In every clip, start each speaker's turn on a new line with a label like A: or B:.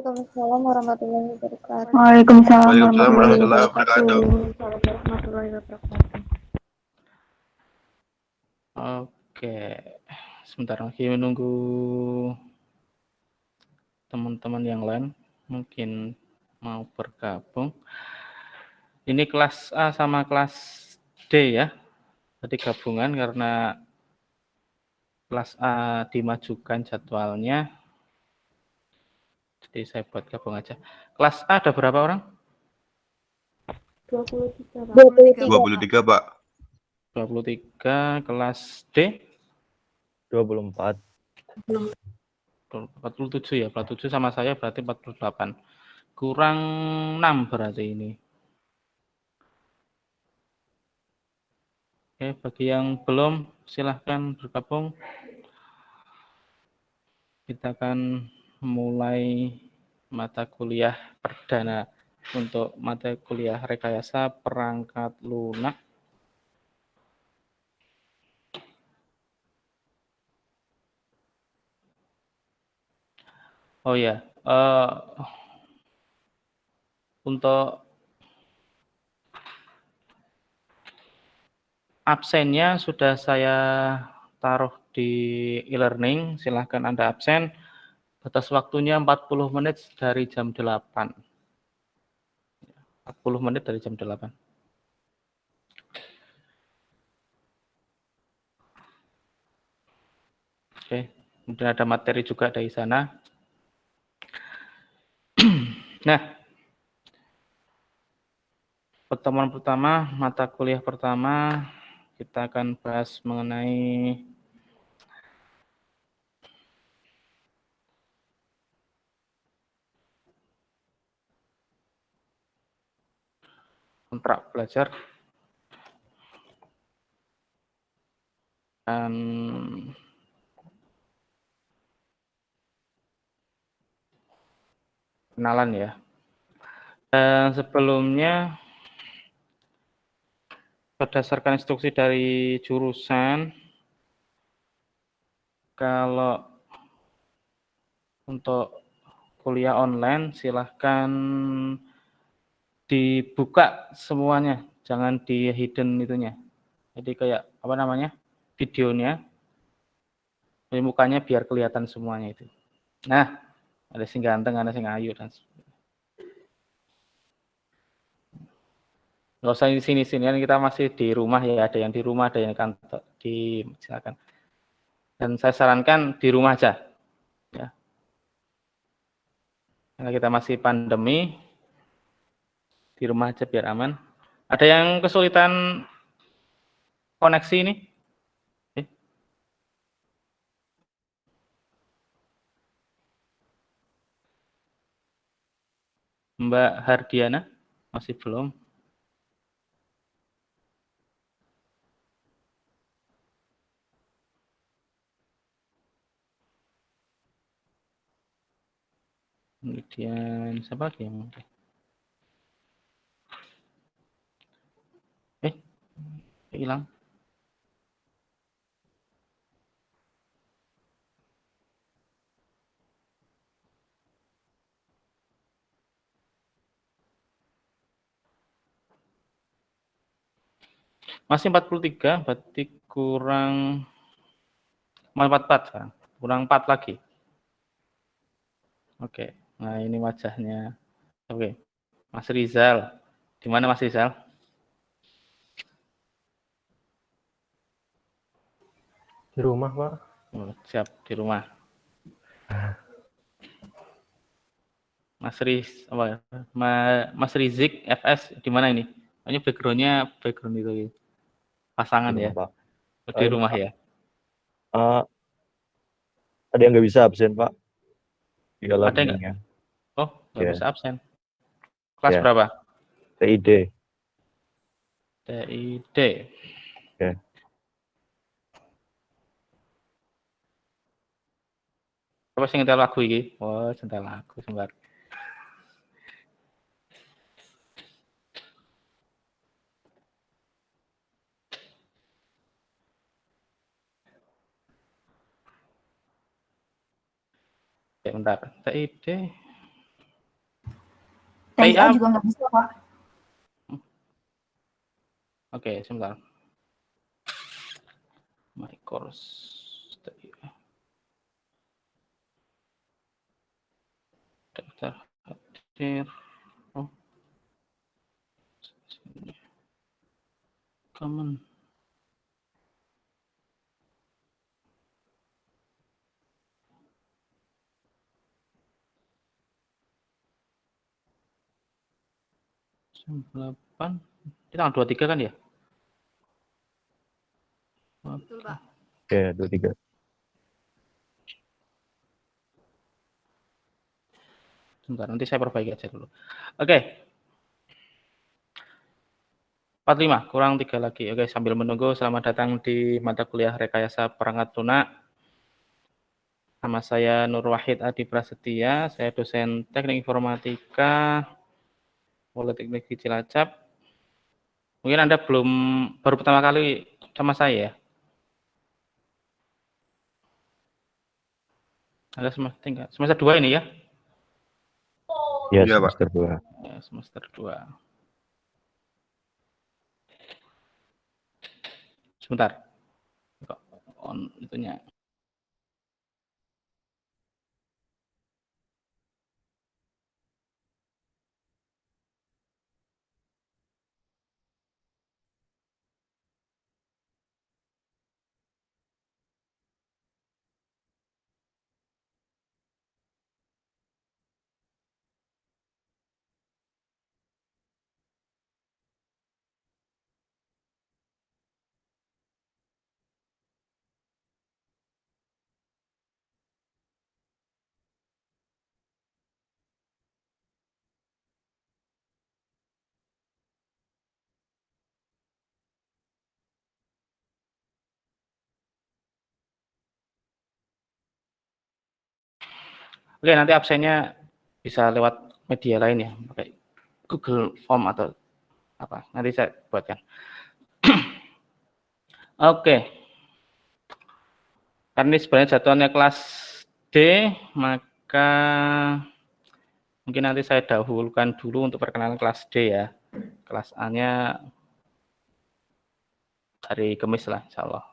A: Waalaikumsalam warahmatullahi wabarakatuh.
B: Waalaikumsalam
C: Waalaikumsalam
B: warahmatullahi
C: warahmatullahi
B: wabarakatuh.
D: Oke, sebentar lagi menunggu teman-teman yang lain mungkin mau bergabung. Ini kelas A sama kelas D ya. Tadi gabungan karena kelas A dimajukan jadwalnya. Jadi saya buat gabung aja. Kelas A ada berapa orang?
A: 23, Pak.
C: 23, Pak.
D: 23. Kelas D?
E: 24.
D: 47 ya. 47 sama saya berarti 48. Kurang 6 berarti ini. Oke, bagi yang belum silahkan bergabung. Kita akan mulai mata kuliah perdana untuk mata kuliah rekayasa perangkat lunak. Oh ya, untuk absennya sudah saya taruh di e-learning. Silahkan Anda absen. Batas waktunya 40 menit dari jam 8. 40 menit dari jam 8. Oke, kemudian ada materi juga dari sana. Nah, pertemuan pertama, mata kuliah pertama, kita akan bahas mengenai kontrak belajar dan kenalan ya. Dan sebelumnya berdasarkan instruksi dari jurusan, kalau untuk kuliah online silahkan dibuka semuanya, jangan di hidden itunya. Jadi kayak apa namanya, videonya, jadi mukanya biar kelihatan semuanya itu. Nah, ada sing ganteng, ada sing ayu dan nggak usah di sini-sini, kita masih di rumah ya, ada yang di rumah, ada yang di kantor, silakan. Dan saya sarankan di rumah aja, ya. Karena kita masih pandemi, di rumah aja biar aman. Ada yang kesulitan koneksi ini? Mbak Hardiana masih belum. Kemudian siapa lagi yang mungkin? Hilang. Masih 43, berarti kurang 44 sekarang. Kurang 4 lagi. Oke, nah ini wajahnya. Oke, Mas Rizal. Di mana Mas Rizal?
E: Di rumah, Pak.
D: Oh, siap, di rumah. Mas Rizik FS di mana ini? Ini background-nya background itu pasangan
E: Di
D: ya.
E: rumah, Pak.
D: Di rumah ya.
E: Ada yang nggak bisa absen, Pak. Di dalam
D: Ada nggak?
E: ininya.
D: Oh, nggak
E: Ya.
D: bisa absen. Kelas
E: Ya.
D: berapa?
E: TID.
D: TID.
E: Ya.
D: Apa sih ngetel lagu ini? Oh, ngetel lagu sebentar. Ya, bentar. TID.
B: TIA
D: TIA.
B: juga nggak bisa, Pak.
D: Oke, sebentar. My course. TIA. Daftar hadir. Oh. Sini. Common. Jam 8. Ini tanggal 23 kan ya?
B: Betul, Pak.
E: Oke, 23.
D: Sebentar, nanti saya perbaiki aja dulu. Oke. 45, kurang 3 lagi. Oke, sambil menunggu, selamat datang di mata kuliah Rekayasa Perangkat Lunak. Nama saya Nur Wahid Adi Prasetya, saya dosen Teknik Informatika Politeknik Cilacap. Mungkin Anda baru pertama kali sama saya ya? Ada semester 2 ini ya?
E: Ya,
C: Iya, Pak.
E: semester 2.
D: Ya, semester 2. Sebentar. Kok on itunya. Oke, nanti absennya bisa lewat media lain ya, pakai Google Form atau apa. Nanti saya buatkan. Oke. Karena ini sebenarnya jadwalnya kelas D, maka mungkin nanti saya dahulukan dulu untuk perkenalan kelas D ya. Kelas A-nya hari Kamis lah, insya Allah.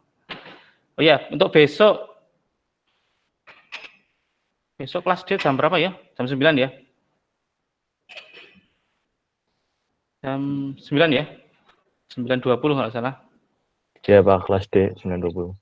D: Oh ya, untuk besok kelas D jam berapa ya? Jam 9 ya? Jam 9 ya? 9.20 nggak salah.
E: Ya, Pak, kelas D 9.20.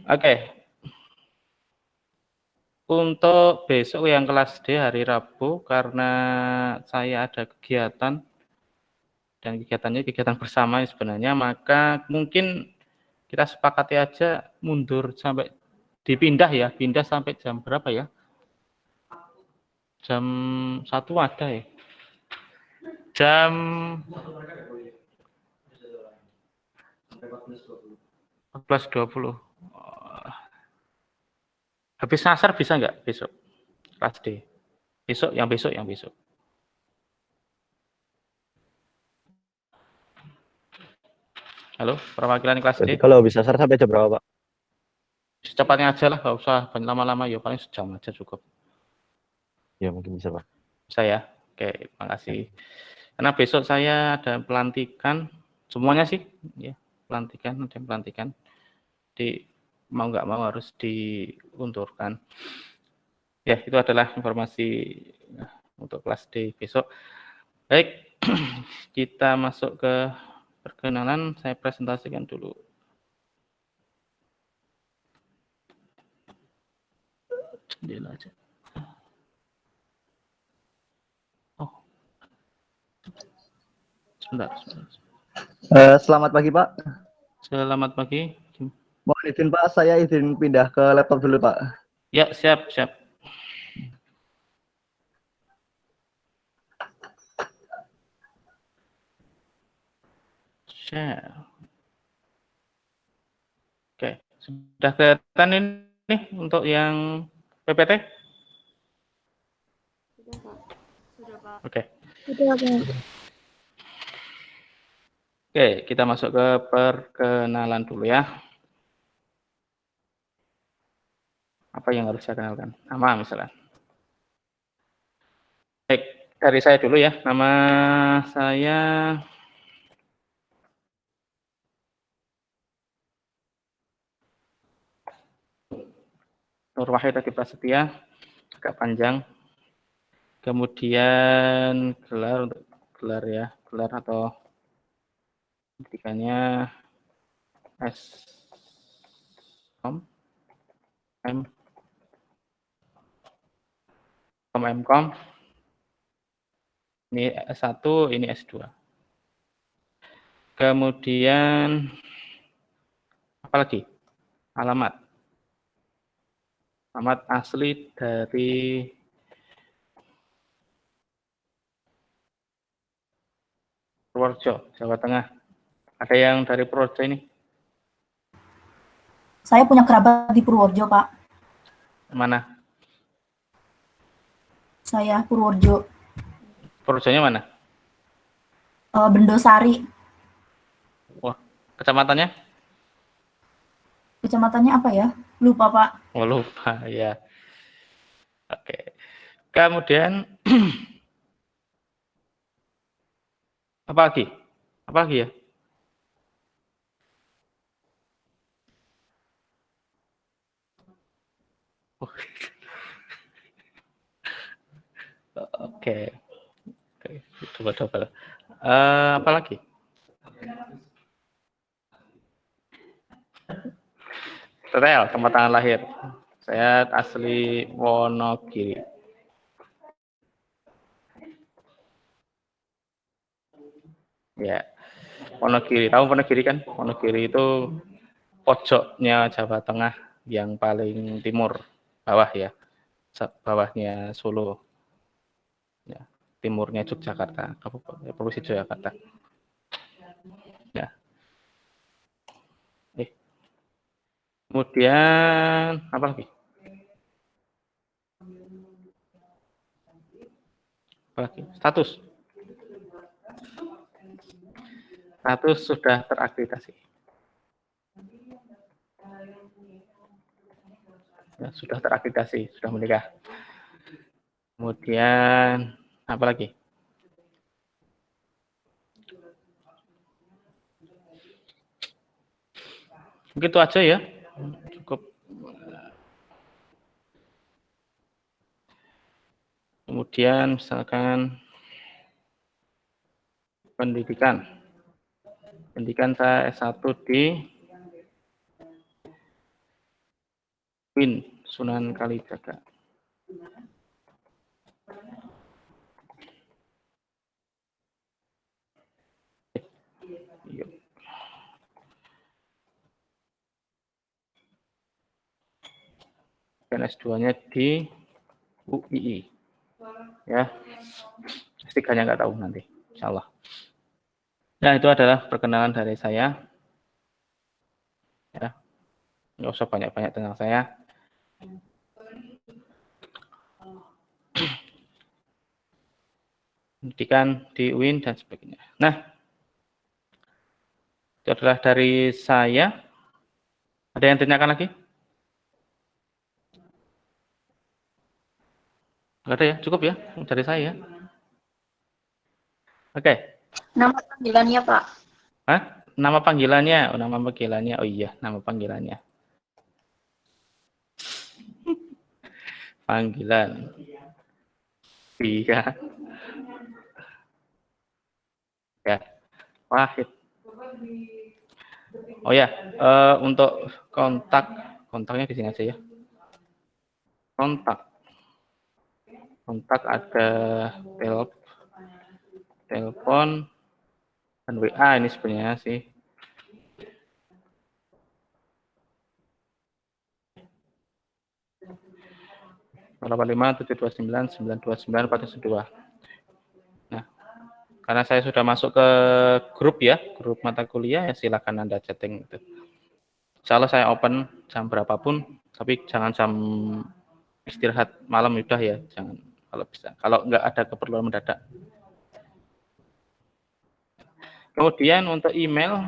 D: Oke. Untuk besok yang kelas D hari Rabu, karena saya ada kegiatan, dan kegiatannya kegiatan bersama sebenarnya, maka mungkin kita sepakati aja mundur sampai dipindah ya, pindah sampai jam berapa ya? Jam 1 ada ya? Jam 14.20. Habis asar bisa nggak besok? Kelas D. Besok. Halo, perwakilan kelas
E: Berarti
D: D.
E: kalau bisa asar sampai jam berapa, Pak?
D: Secepatnya aja lah, nggak usah lama-lama ya, paling sejam aja cukup.
E: Ya, mungkin bisa, Pak.
D: Saya, oke, makasih. Karena besok saya ada pelantikan, semuanya sih, ya, pelantikan, ada yang pelantikan. Jadi mau nggak mau harus diunturkan. Ya, itu adalah informasi untuk kelas D besok. Baik, kita masuk ke perkenalan. Saya presentasikan dulu. Jendela aja. Oh, sebentar.
F: Selamat pagi, Pak.
D: Selamat pagi.
F: Mohon izin, Pak, saya izin pindah ke laptop dulu, Pak.
D: Ya, siap. Share. Oke, sudah kelihatan ini untuk yang PPT?
A: Sudah, Pak.
D: Oke.
A: Sudah, Pak.
D: Oke, kita masuk ke perkenalan dulu ya. Apa yang harus saya kenalkan? Nama misalnya. Baik, dari saya dulu ya. Nama saya Nur Wahid Adi Prasetya, agak panjang. Kemudian gelar untuk gelar ya, gelar atau pendidikannya S.Com, M.Com, ini S1, ini S2. Kemudian apa lagi? Alamat asli dari Purworejo, Jawa Tengah. Ada yang dari Purworejo ini?
B: Saya punya kerabat di Purworejo, Pak.
D: Mana?
B: Saya Purworejo.
D: Purworejonya mana?
B: Bendosari.
D: Wah, kecamatannya?
B: Kecamatannya apa ya? Lupa, Pak.
D: Oh, lupa ya. Oke. Kemudian apa lagi? Apa lagi ya? Oh. Oke. Oke, coba. Apa lagi? Rel, tempat tanggal lahir. Saya asli Wonogiri. Ya, Wonogiri. Tahu Wonogiri kan? Wonogiri itu pojoknya Jawa Tengah yang paling timur, bawah ya. Bawahnya Solo. Ya, timurnya Yogyakarta, Provinsi Yogyakarta. Ya. Kemudian apa lagi? Status sudah terakreditasi. Ya, sudah terakreditasi, sudah menikah. Kemudian apa lagi? Begitu aja ya, cukup. Kemudian misalkan pendidikan saya S1 di UIN Sunan Kalijaga. Dan S2-nya di UII. Ya, S3-nya nggak tahu nanti, insya Allah. Nah, itu adalah perkenalan dari saya. Ya, nggak usah banyak-banyak tentang saya. Pendidikan di UIN dan sebagainya. Nah, itu adalah dari saya. Ada yang tanyakan lagi? Nggak ada ya, cukup ya dari saya. Oke.
A: Nama panggilannya, Pak.
D: Hah? Nama panggilannya? Nama panggilannya. Oh iya, nama panggilannya. Panggilan. Iya. Ya. Wahid. Oh ya, untuk kontaknya di sini aja ya. Kontak ada telepon dan WA ini sebenarnya sih. Nah, Karena saya sudah masuk ke grup ya, grup mata kuliah, ya silakan Anda chatting gitu. Insya Allah saya open jam berapapun, tapi jangan jam istirahat malam udah ya, jangan kalau bisa. Kalau nggak ada keperluan mendadak. Kemudian untuk email,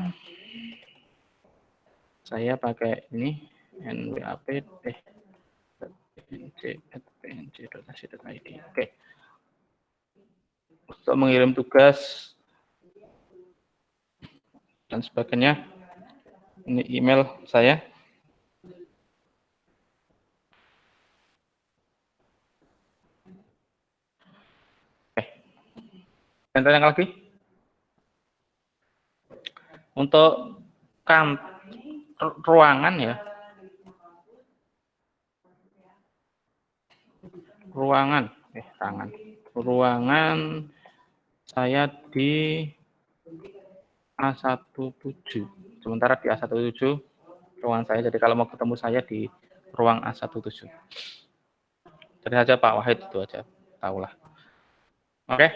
D: saya pakai ini nwap.pnc@pnc.ac.id. Oke. Untuk mengirim tugas dan sebagainya, ini email saya. Oke. Dan tanya lagi. Untuk ruangan ya. Ruangan saya di A17. Sementara di A17 ruangan saya. Jadi kalau mau ketemu saya di ruang A17. Jadi saja Pak Wahid itu aja. Tahulah. Oke.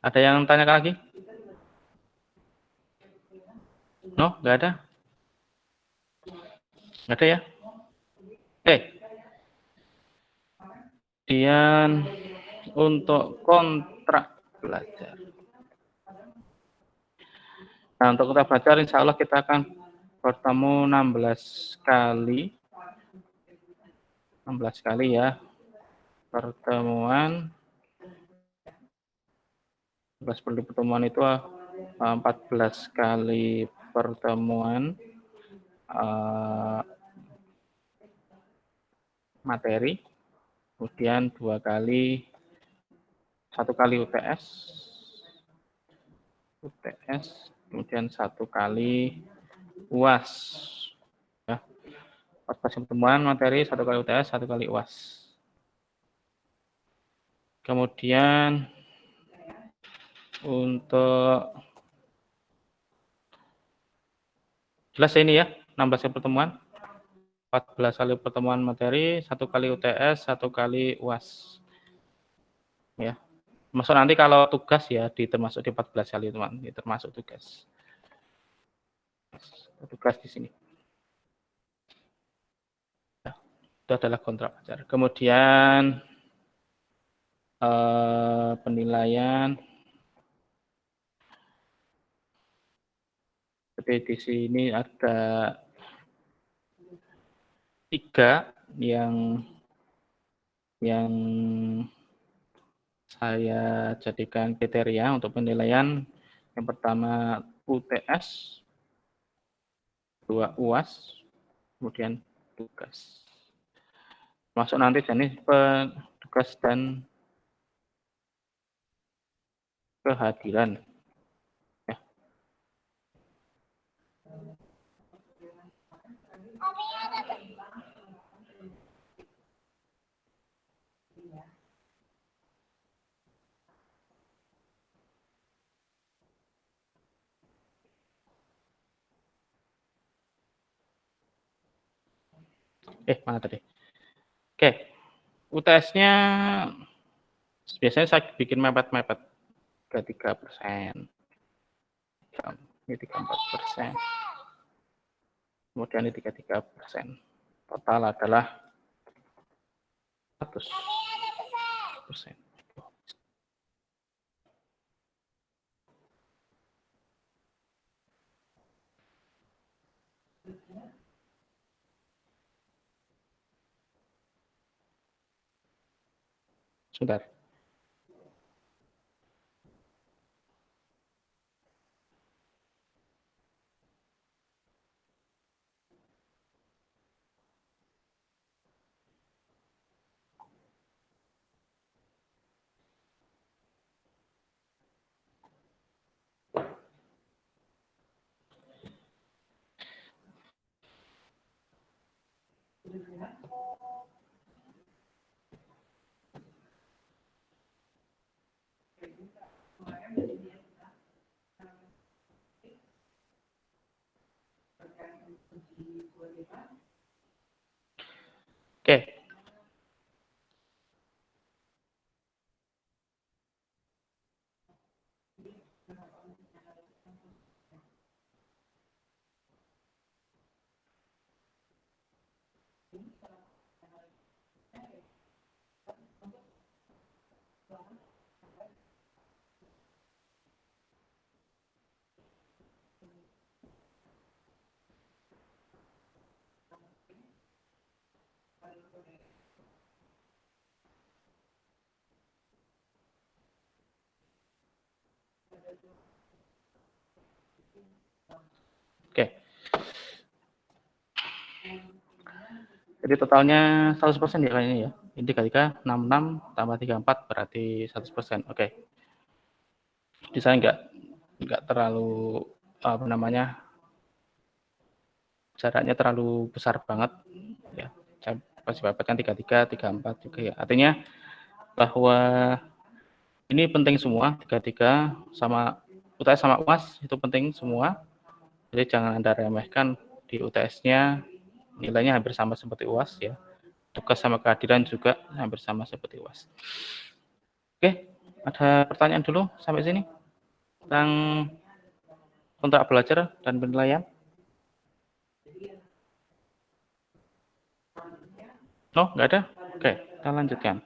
D: Ada yang tanya lagi? No, nggak ada. Nggak ada ya? Oke. Kemudian untuk kontrak belajar. Nah, untuk kontrak belajar insya Allah kita akan bertemu 16 kali. 16 kali ya. Pertemuan. 14 pertemuan itu 14 kali pertemuan materi. Kemudian 2 kali, 1 kali UTS, kemudian 1 kali UAS. Ya. 14 pertemuan materi, 1 kali UTS, 1 kali UAS. Kemudian untuk jelas ini ya, 16 kali pertemuan, 14 kali pertemuan materi, 1 kali UTS, 1 kali UAS. Ya. Masuk nanti kalau tugas ya termasuk di 14 kali teman, ini termasuk tugas. Tugas di sini. Ya, itu adalah kontrak belajar. Kemudian penilaian. Jadi di sini ada 3 yang saya jadikan kriteria untuk penilaian. Yang pertama UTS, 2 UAS, kemudian tugas. Masuk nanti jenis tugas dan kehadiran. Ya. Mana tadi? Oke. UTS-nya biasanya saya bikin mepet-mepet ke 3%. Ini 34%. Kemudian ini 33%. Total adalah 100%. Sebentar. Oke. Oke. Jadi totalnya 100% ya kayaknya ya. Ini 3 66 tambah 34 berarti 100%. Oke. Di sana nggak terlalu apa namanya, jaraknya terlalu besar banget ya. Saya pasti dapatkan 33, 34 juga ya. Artinya bahwa ini penting semua, 33 sama UTS sama UAS itu penting semua. Jadi jangan Anda remehkan di UTS-nya, nilainya hampir sama seperti UAS ya. Tugas sama kehadiran juga hampir sama seperti UAS. Oke, ada pertanyaan dulu sampai sini tentang kontrak belajar dan penilaian? No, nggak ada? Oke, kita lanjutkan.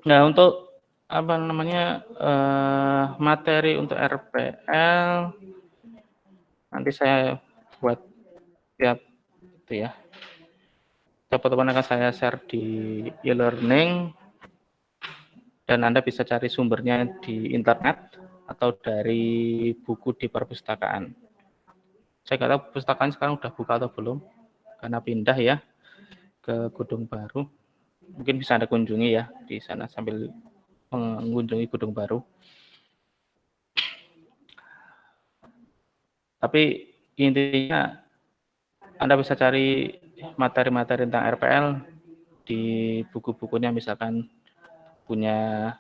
D: Nah, untuk apa namanya materi untuk RPL nanti saya buat tiap itu ya. Teman-teman akan saya share di e-learning dan Anda bisa cari sumbernya di internet atau dari buku di perpustakaan. Saya nggak tahu perpustakaan sekarang udah buka atau belum karena pindah ya ke gedung baru. Mungkin bisa Anda kunjungi ya di sana sambil mengunjungi gedung baru. Tapi intinya Anda bisa cari materi-materi tentang RPL di buku-bukunya, misalkan punya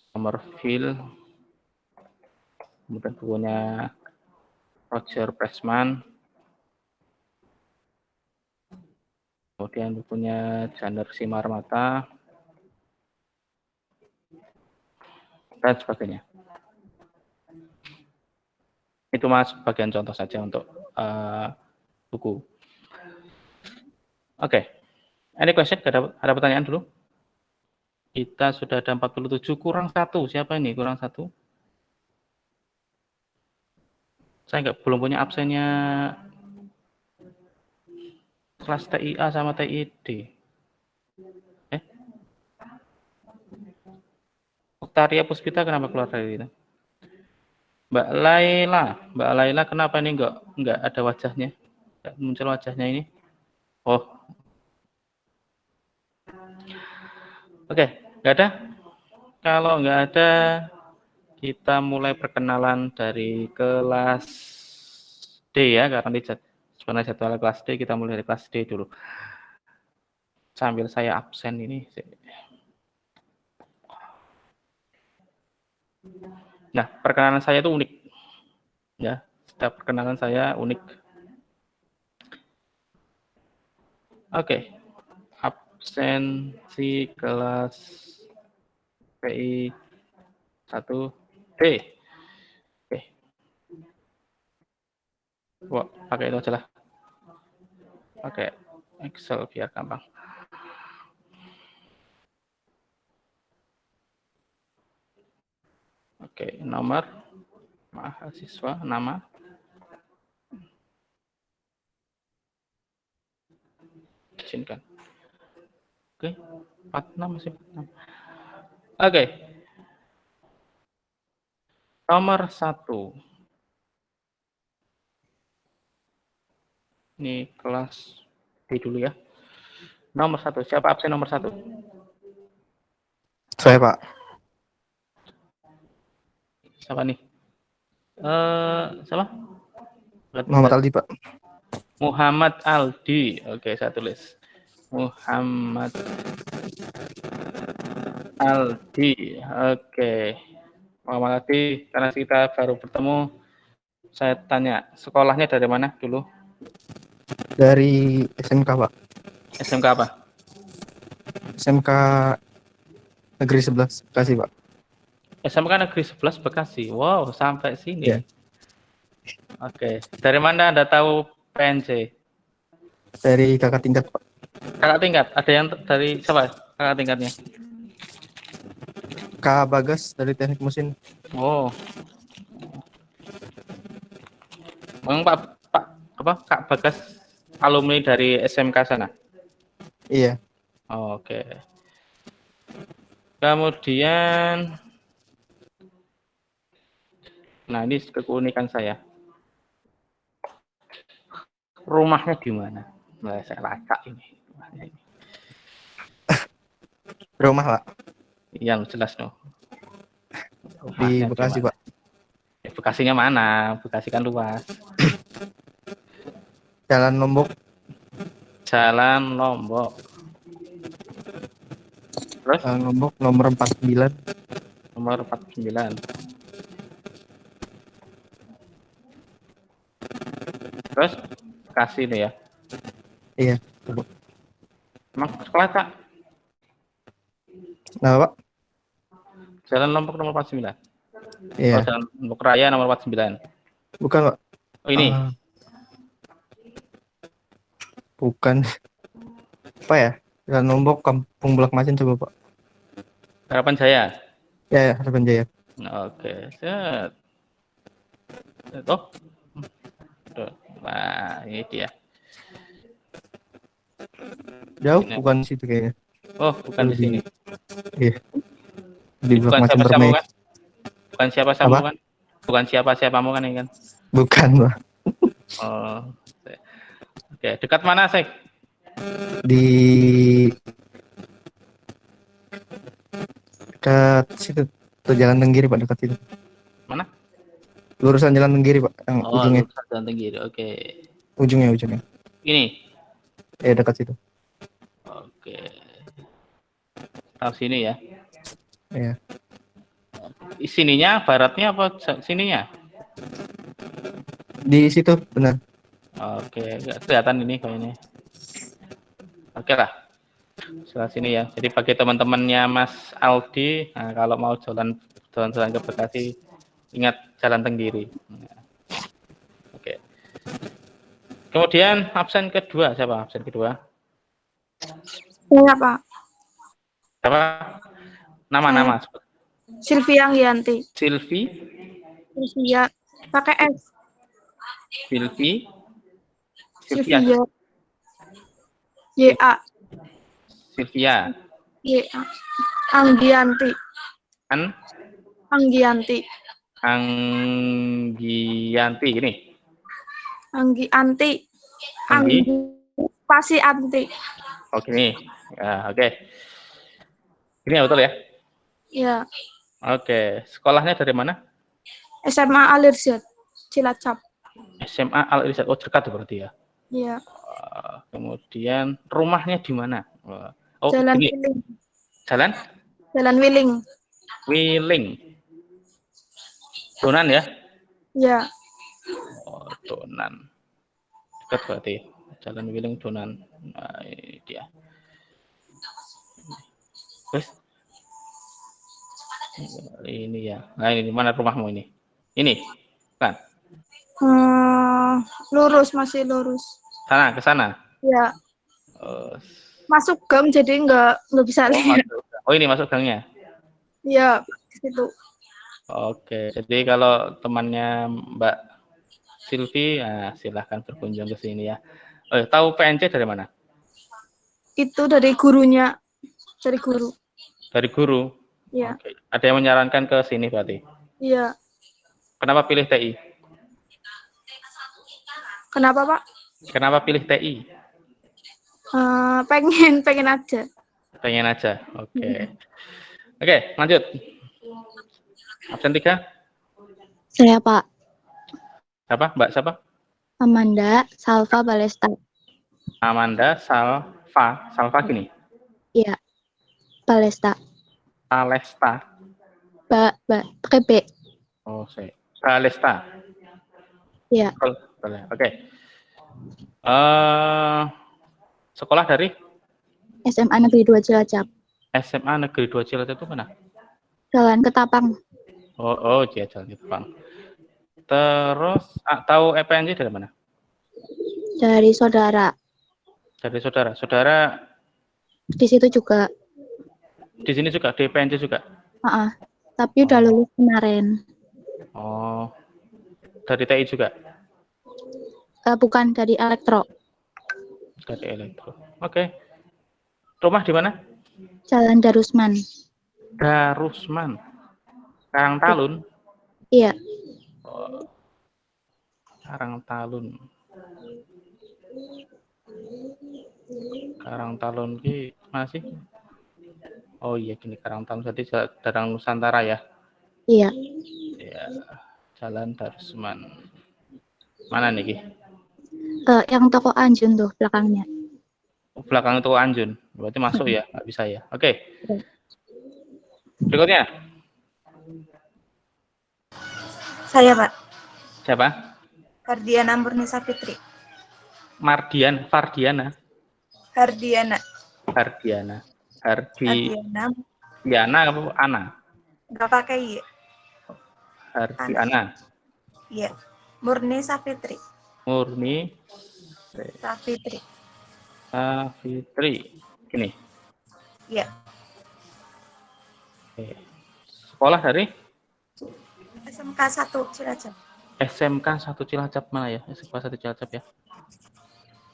D: Somerville, kemudian bukunya Roger Pressman, kemudian bukunya Janer Simarmata, dan sebagainya. Itu mas bagian contoh saja untuk buku. Oke. Any question? Ada pertanyaan dulu? Kita sudah ada 47, kurang 1. Siapa ini kurang 1? Saya belum punya absennya kelas TIA sama TID. Oktaria Puspita kenapa keluar dari itu? Mbak Laila kenapa ini enggak ada wajahnya? Enggak muncul wajahnya ini? Oh. Oke, enggak ada? Kalau enggak ada, kita mulai perkenalan dari kelas D ya, karena sebenarnya jadwal kelas D, kita mulai dari kelas D dulu. Sambil saya absen ini. Nah, perkenalan saya itu unik. Ya, setiap perkenalan saya unik. Oke. Absensi kelas PI 1D. Oke. Wah, pakai itu aja lah. Pakai Excel biar gampang. Oke, nomor mahasiswa, nama. Izinkan. Oke, 46 masih 46. Oke. Nomor 1. Ini kelas D dulu ya. Nomor 1. Siapa absen nomor 1?
C: Saya, Pak.
D: Siapa nih? Siapa?
C: Muhammad Aldi, Pak.
D: Muhammad Aldi. Oke, saya tulis. Muhammad Aldi. Oke. Muhammad Aldi, karena kita baru bertemu, saya tanya, sekolahnya dari mana dulu?
C: Dari SMK, Pak.
D: SMK apa?
C: SMK Negeri 11 Bekasi, Pak.
D: SMK Negeri 11 Bekasi. Wow, sampai sini.
C: Ya.
D: Oke. Dari mana Anda tahu PNC?
C: Dari kakak tingkat, Pak.
D: Kakak tingkat. Ada yang dari siapa? Kakak tingkatnya?
C: Kak Bagas dari Teknik Mesin.
D: Oh. Memang apa Kak Bagas alumni dari SMK sana?
C: Iya.
D: Oke. Kemudian, nah ini keunikan saya. Rumahnya di mana? Nah, saya lacak ini. Rumahnya ini.
C: Rumah Pak.
D: Yang jelas no.
C: Di
D: Rumahnya
C: Bekasi
D: mana?
C: Pak.
D: Ya, Bekasinya mana? Bekasi kan luas.
C: Jalan Lombok.
D: Jalan Lombok. Terus
C: Jalan Lombok nomor 49.
D: nomor 49. Terus Bekasi ini ya.
C: Iya.
D: Emang sekolah Kak?
C: Nah Pak.
D: Jalan Lombok nomor 49.
C: Iya.
D: Oh, Jalan Lombok Raya nomor 49.
C: Bukan Pak.
D: Oh ini.
C: Ah, bukan. Apa ya? Jalan Lombok Kampung Bulak Masin coba Pak.
D: Harapan Jaya.
C: Ya, Harapan Jaya.
D: Oke, set. Oh, tuh. Nah, ini dia.
C: Jauh
D: Ini.
C: bukan situ kayaknya.
D: Oh, bukan di sini.
C: Iya. Di Bulak
D: Bukan
C: Masin
D: siapa-siapa
C: Permai.
D: kan? Bukan siapa-siapa
C: Apa?
D: kan? Bukan siapa-siapamu kan ini kan?
C: Bukan Pak.
D: Oh. Oke, dekat mana, Sek?
C: Di dekat situ tuh Jalan Tenggiri Pak, dekat situ.
D: Mana?
C: Lurusan Jalan Tenggiri Pak, yang
D: Oh,
C: ujungnya.
D: Jalan Tenggiri. Oke.
C: Ujungnya.
D: Ini.
C: Dekat situ.
D: Oke. Tahu sini ya.
C: Iya.
D: Sininya baratnya apa sininya?
C: Di situ benar.
D: Oke, nggak kelihatan ini kayaknya. Oke lah. Sebelah sini ya. Jadi bagi teman-temannya Mas Aldi, nah, kalau mau jalan-jalan ke Bekasi, ingat Jalan Tenggiri. Nah, oke. Kemudian absen kedua siapa? Absen kedua?
A: Saya Pak.
D: Siapa? Nama-nama.
A: Sylvia Anggianti.
D: Silvi,
A: Sylvia. Pakai S.
D: Silvi,
A: Sylvia.
D: Sylvia,
A: Y-A.
D: Sylvia,
A: Y-A. Anggianti.
D: An,
A: Anggianti.
D: Anggianti ini.
A: Anggianti.
D: Anggi.
A: Pasi anti.
D: Oke nih. Ya, oke. Ini ya betul ya?
A: Ya.
D: Oke. Sekolahnya dari mana?
A: SMA Al-Irsyad. Cilacap.
D: SMA Al Irsyad. Oh, dekat tuh berarti ya.
A: Iya.
D: Kemudian rumahnya di mana? Oh,
A: Jalan
D: ini.
A: Wiling.
D: Jalan
A: Jalan Wiling.
D: Wiling. Donan ya?
A: Ya.
D: Oh, Donan. Dekat berarti. Jalan Wiling Donan. Nah, ini dia. Terus ini ya. Nah, ini mana rumahmu ini? Ini. Kan?
A: Lurus, masih lurus.
D: Sana, ke sana.
A: Ya.
D: Oh,
A: Masuk gang jadi nggak bisa lihat.
D: oh, ini masuk gangnya.
A: Iya, di situ.
D: Oke, jadi kalau temannya Mbak Silvi, ya silahkan berkunjung ke sini ya. Oh, tahu PNC dari mana?
A: Itu dari gurunya, dari guru.
D: Dari guru.
A: Iya.
D: Oke. Ada yang menyarankan ke sini berarti.
A: Iya.
D: Kenapa pilih TI?
A: Kenapa Pak?
D: Kenapa pilih TI?
A: Pengen aja.
D: Pengen aja. Oke. Oke, lanjut. Absen 3.
G: Saya Pak
D: Siapa? Mbak siapa?
G: Amanda Salva Balesta.
D: Amanda Salva gini.
G: Iya, Balesta.
D: Alesta.
G: Pakai B.
D: Oh, saya. Alesta.
G: Iya,
D: Boleh. Oke. Sekolah dari
G: SMA Negeri 2 Cilacap.
D: SMA Negeri 2 Cilacap itu mana?
G: Jalan Ketapang.
D: Oh, dia jalan Jepang. Terus tahu EPNJ dari mana?
G: Dari saudara.
D: Dari saudara. Saudara
G: Di situ juga.
D: di sini juga di EPNJ juga.
G: Tapi udah lulus kemarin.
D: Oh, dari TI juga.
G: bukan dari elektro.
D: Dari elektro. Oke. Rumah di mana?
G: Jalan Darusman.
D: Darusman. Karangtalun.
G: Iya.
D: Oh, Karangtalun. Karangtalun ki mana sih? Oh iya gini Karangtalun berarti Darang Nusantara ya.
G: Iya.
D: Ya, Jalan Darusman. Mana nih Ki?
G: Yang toko Anjun tuh belakangnya.
D: Belakang itu Anjun. Berarti masuk ya, nggak bisa ya. Oke. Berikutnya.
H: Saya, Pak.
D: Siapa?
H: Hardiana Murnisa Fitri.
D: Fardiana.
H: Hardiana.
D: Hardiana.
H: Hardiana.
D: Diana apa Ana?
H: Nggak pakai Y.
D: Hardiana.
H: Iya. Murni Safitri.
D: Murni
H: Safitri.
D: Fitri. Gini.
H: Iya.
D: Oke. Sekolah dari
H: SMK 1 Cilacap.
D: SMK 1 Cilacap mana ya? SMK 1 Cilacap ya.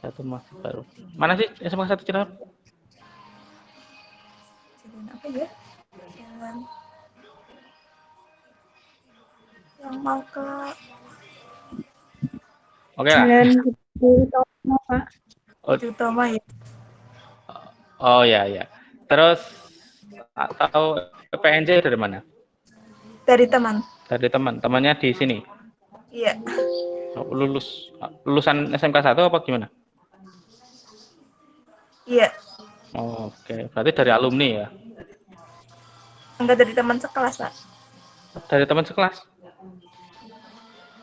D: Satu masih baru. Mana sih SMK 1 Cilacap?
H: Jalan apa ya? Jalan yang mau ke
D: Oke lah.
A: Jalan Gede Utomo, Pak.
H: Utama ya.
D: Oh ya ya. Terus atau PNJ dari mana?
H: Dari teman.
D: Dari teman. Temannya di sini.
H: Iya.
D: Lulusan SMK 1 apa gimana?
H: Iya.
D: Oh, oke. Berarti dari alumni ya.
H: Enggak dari teman sekelas, Pak.
D: Dari teman sekelas.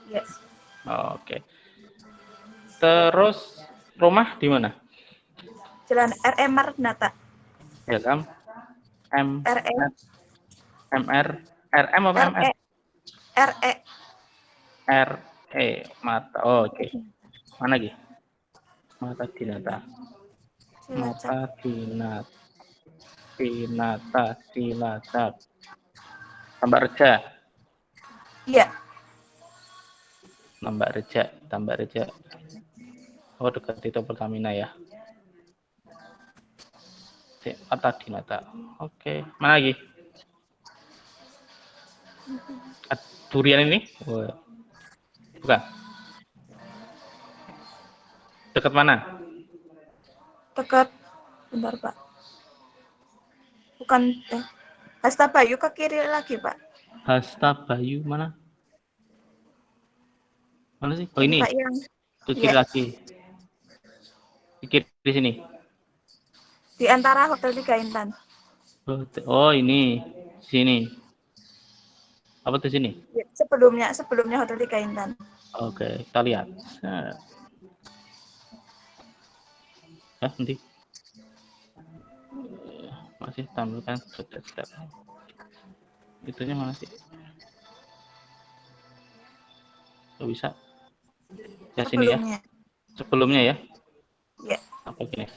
H: Iya.
D: Oh, oke. Terus rumah di mana?
H: Jalan RM Marnata.
D: Ya kan?
H: RE.
D: MR RM apa MR?
H: RE.
D: RE Mata. Oh, oke. Mana lagi? Mata Dinata. Mata Dinata. Tambak Reja.
H: Iya.
D: Tambak Reja. Oh, dekat itu Pertamina ya. Mata Dinata. Oke. Mana lagi? Durian ini? Oh. Bukan. Dekat mana?
H: Dekat. Bentar, Pak. Bukan. Hasta Bayu ke kiri lagi, Pak.
D: Hasta Bayu mana? Mana sih? Oh ini.
H: Pak yang
D: Ke kiri
H: iya.
D: lagi. Di kiri di sini.
H: Di antara Hotel Tiga Intan.
D: Oh ini. Sini. Apa tuh sini?
H: Ya, sebelumnya Hotel Tiga Intan.
D: Oke, kita lihat. Nanti. Masih tampilkan step. Itunya mana sih? Gak bisa. Ya sini ya. Sebelumnya ya.
H: Iya.
D: Apa gini?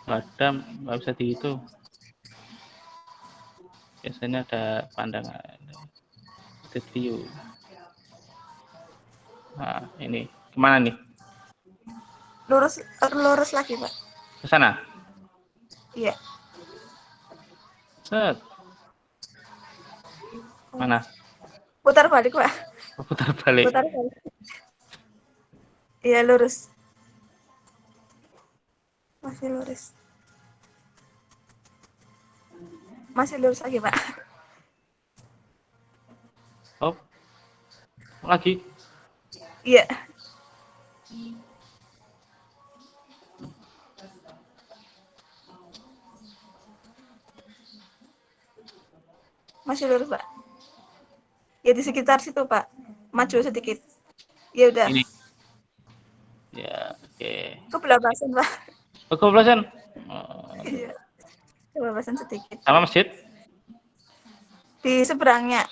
D: Nggak bisa di itu. Biasanya ada pandangan street view. Nah, ini kemana nih?
H: Lurus lagi, Pak.
D: Ke sana.
H: Iya.
D: Set. Mana?
H: Putar balik, Pak.
D: Putar balik.
H: Iya, lurus. Masih lurus. Masih lurus lagi, Pak.
D: Oh. Lagi.
H: Iya. Masih lurus, Pak. Ya di sekitar situ, Pak. Maju sedikit. Ya udah.
D: Ini. Ya, oke.
H: Kebelabasan, Pak.
D: Kebelasan.
H: Iya. Kebelabasan sedikit.
D: Sama masjid?
H: Di seberangnya.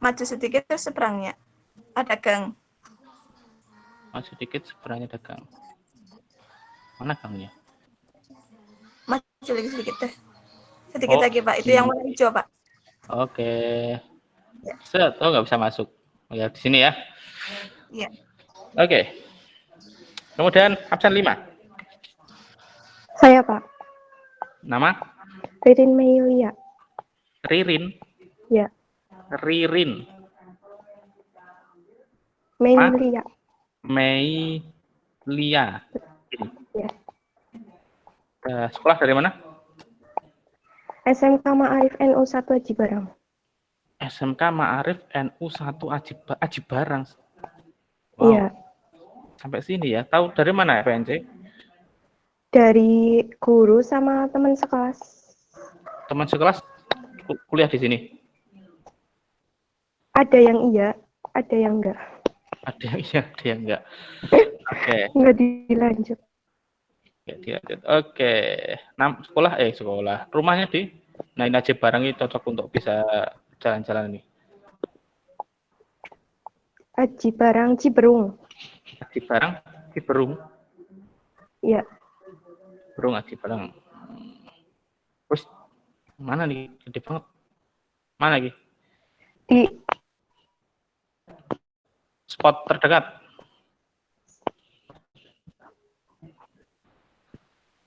H: Maju sedikit terus seberangnya. Ada gang.
D: Maju sedikit sebenarnya ada gang. Mana gangnya?
H: Maju lagi sedikit deh. Sedikit lagi, Pak. Itu yang warna hijau, Pak.
D: Oke. Set. Oh, nggak bisa masuk. Oh ya, di sini ya.
H: Iya.
D: Oke. Kemudian absen 5.
A: Saya, Pak.
D: Nama?
A: Ririn Meilia.
D: Ririn.
A: Ya.
D: Ririn.
A: Meilia.
D: Meilia.
A: Ya.
D: Sekolah dari mana?
A: SMK Ma'arif NU 1 Aji Barang.
D: SMK Ma'arif NU 1 Aji Barang. Wow.
A: Iya.
D: Sampai sini ya. Tahu dari mana ya PNC?
A: Dari guru sama teman sekelas.
D: Teman sekelas kuliah di sini.
A: Ada yang iya, ada yang enggak.
D: Ada yang iya, ada yang enggak. Oke.
A: Enggak dilanjut.
D: Oke. Sekolah. Rumahnya di Aji Barang ini cocok untuk bisa jalan-jalan ini.
A: Aji Barang Ciberung.
D: Aji Barang, Ciberung.
A: Iya.
D: Ciberung, Aji Barang. Terus mana nih? Gede banget. Mana lagi?
A: Di
D: Spot terdekat.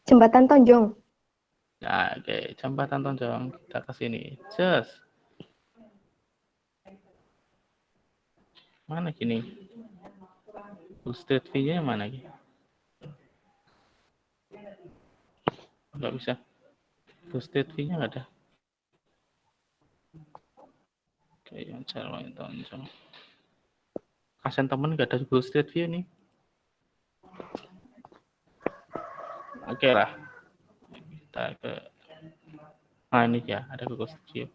A: Jembatan Tonjong.
D: Nah, oke. Jembatan Tonjong. Kita ke sini. Just. Mana gini? Full street view-nya mana lagi? Nggak bisa. Full street view-nya nggak ada. Oke, yang Jembatan Tonjong. Kasian temen nggak ada full street view nih. Oke lah. Kita ke. Nah ini ya, ada Google Street View.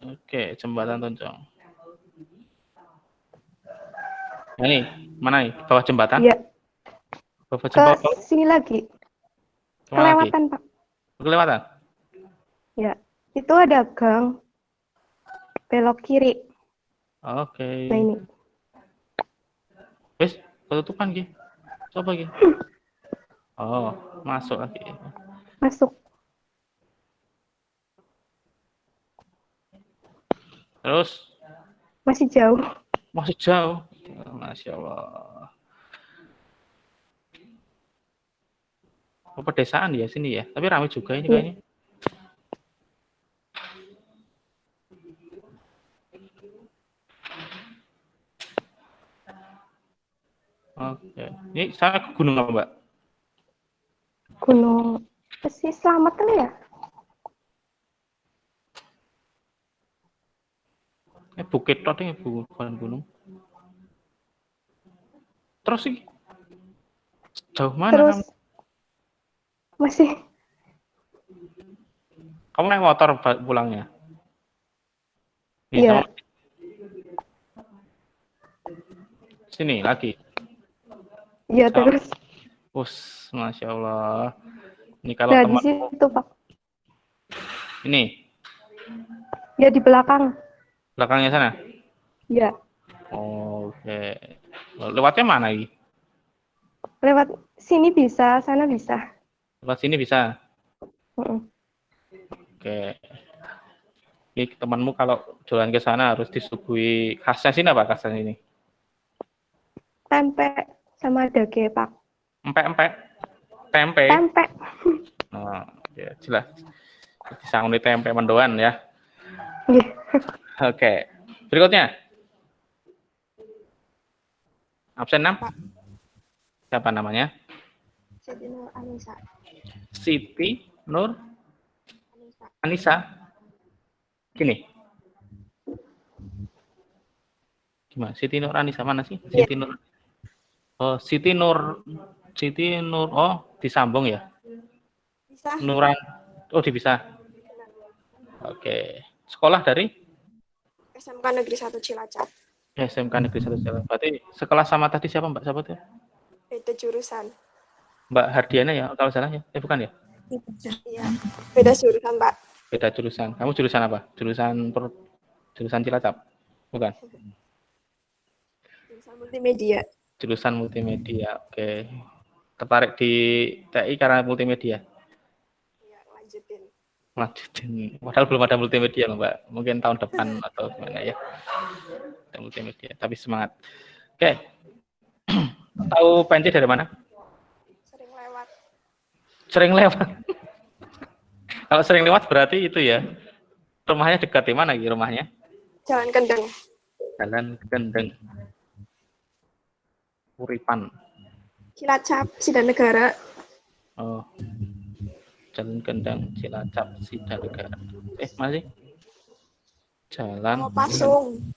D: Oke, Jembatan Tonjong. Nah, ini mana nih? Bawah jembatan?
A: Iya.
D: Bawah
A: Ke
D: jembatan.
A: sini lagi.
D: Kemana lagi?
A: Kelewatan, Pak.
D: Kelewatan.
A: Ya. Itu ada gang. Belok kiri.
D: Oke.
A: Nah ini.
D: Wes, ketutupan Ki. Coba Ki. Oh, masuk lagi.
A: Masuk.
D: Terus
A: Masih jauh.
D: masih jauh. Masya Allah. Oh, pedesaan ya sini ya. Tapi ramai juga ini kayaknya. Oke. Ini saya ke gunung apa, Mbak?
A: Gunung Besi Slamet kan ya?
D: Bukit tadi bukan gunung. Terus sih jauh mana
A: Terus
D: kamu?
A: masih
D: Kamu naik motor pulangnya?
A: Iya.
D: Sini lagi.
A: Iya terus.
D: Masya Allah. Ini kalau
A: Nah,
D: teman
A: di situ, Pak.
D: ini
A: Ya di belakang.
D: belakangnya sana.
A: Ya.
D: Oke. Lewatnya mana lagi?
A: Lewat sini bisa, sana bisa.
D: Lewat sini bisa.
A: Mm-mm.
D: Oke. Ini temanmu kalau jalan ke sana harus disuguhi khasnya sini apa khasnya ini?
A: Tempe sama dage, Pak.
D: Empek-empek. Tempe.
A: Tempe.
D: Nah, ya jelas. Disanguni tempe mendoan ya.
A: Iya.
D: Oke. Berikutnya. Absen 6. Siapa namanya?
G: Siti Nur Anissa.
D: Siti Nur Anissa. Gini. Gimana? Siti Nur Anissa mana sih? Siti Nur. Oh, Siti Nur. Oh, disambung ya?
H: Bisa.
D: Nuran. Oh, dipisah. Oke. Sekolah dari?
H: SMK Negeri 1 Cilacap.
D: SMK Negeri 1 Jalan. Berarti sekelas sama tadi siapa Mbak? Siapa tuh?
H: Beda jurusan.
D: Mbak Hardiana ya, kalau salah ya? Bukan ya?
H: Iya. Beda jurusan, Pak.
D: Beda jurusan. Kamu jurusan apa? Jurusan Cilacap? Bukan?
H: Jurusan multimedia.
D: Jurusan multimedia. Oke. Tertarik di TI karena multimedia?
H: Iya, lanjutin.
D: Lanjutin. Padahal belum ada multimedia loh, Mbak. Mungkin tahun depan atau gimana ya. Ada multimedia. Tapi semangat. Oke. Tahu PNC dari mana?
H: Sering lewat.
D: Sering lewat. Kalau sering lewat berarti itu ya. Rumahnya dekat di mana gitu rumahnya?
A: Jalan Kendeng.
D: Jalan Kendeng. Uripan.
A: Cilacap, Sidanegara.
D: Oh. Jalan Kendeng, Cilacap, Sidanegara. Masih? Jalan
H: Oh, Pasung.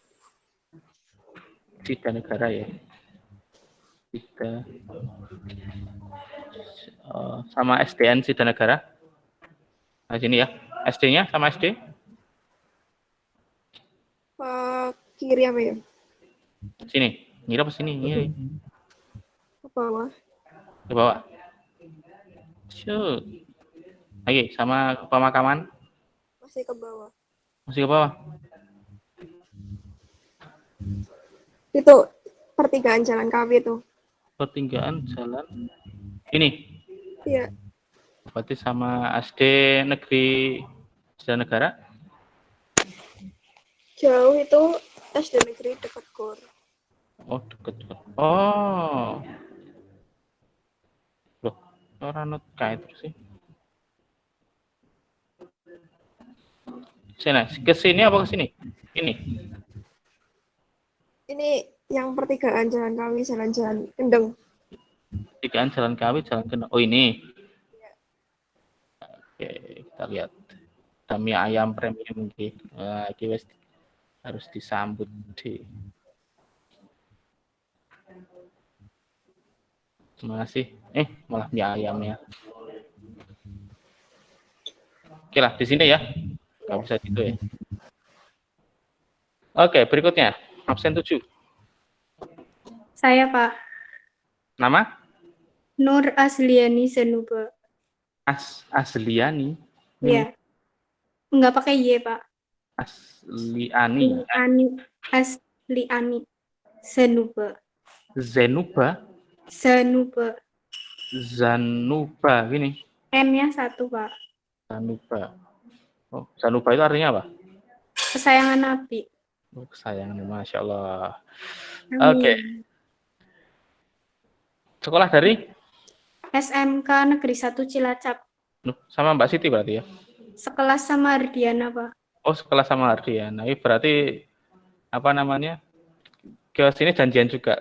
D: Sidanegara ya. Sama SDN Sidanegara. Nah, sini ya. SD-nya sama SD?
A: Kiri apa ya?
D: Sini. Ngira apa sini? Ini.
A: Ke bawah.
D: Ke bawah. Shoot. Lagi sama pemakaman?
A: Masih ke bawah.
D: Masih ke bawah.
A: Itu pertigaan Jalan KW itu.
D: Pertigaan jalan ini.
A: Iya.
D: Berarti sama SD Negeri Sidanegara?
A: Jauh itu SD Negeri dekat Gor.
D: Oh, deket. Oh. Loh, orang not kayak terus sih. Sini, ke sini apa ke sini? Ini.
A: Ini yang pertigaan Jalan KW, Jalan Kendeng.
D: Pertigaan Jalan KW, Jalan Kendeng. Oh, ini. Oke, kita lihat. Ada mie ayam premium gitu. Nah, ini harus disambut di. Terima kasih. Malah mie ayamnya. Oke lah, di sini ya. Nggak bisa gitu ya. Oke, berikutnya. Absen 7.
I: Saya, Pak.
D: Nama?
I: Nur Asliani Senuba.
D: Asliani?
I: Iya. Nggak pakai Y, Pak.
D: Asliani.
I: Asliani. Senuba.
D: Zenuba?
I: Senuba.
D: Zanuba, gini.
I: N-nya 1, Pak.
D: Zanuba. Oh, Zanuba itu artinya apa?
I: Kesayangan Nabi.
D: Oh, kesayangan, Masya Allah.
I: Amin.
D: Oke. Sekolah dari?
I: SMK Negeri 1 Cilacap.
D: Sama Mbak Siti berarti ya?
I: Sekelas sama Ardiana, Pak.
D: Oh, sekelas sama Ardiana. Ini berarti, apa namanya, ke sini janjian juga?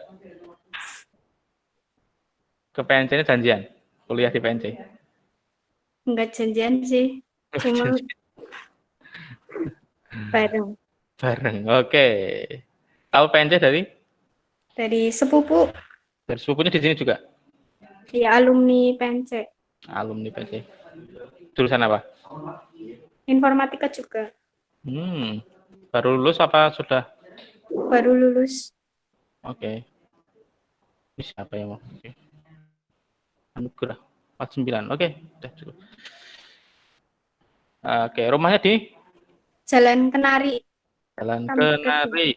D: Ke PNC ini janjian? Kuliah di PNC?
I: Enggak janjian sih. Cuma bareng.
D: Bareng, oke. Tahu PNC dari?
I: Dari sepupu.
D: Dari sepupunya di sini juga?
I: Ya, alumni PNC.
D: Alumni PNC. Jurusan apa?
I: Informatika juga.
D: Baru lulus apa sudah?
I: Baru lulus.
D: Oke. Ini siapa yang mau? Oke. Anugerah 49. Oke, udah cukup. Oke, rumahnya di?
I: Jalan Kenari.
D: Jalan Kenari.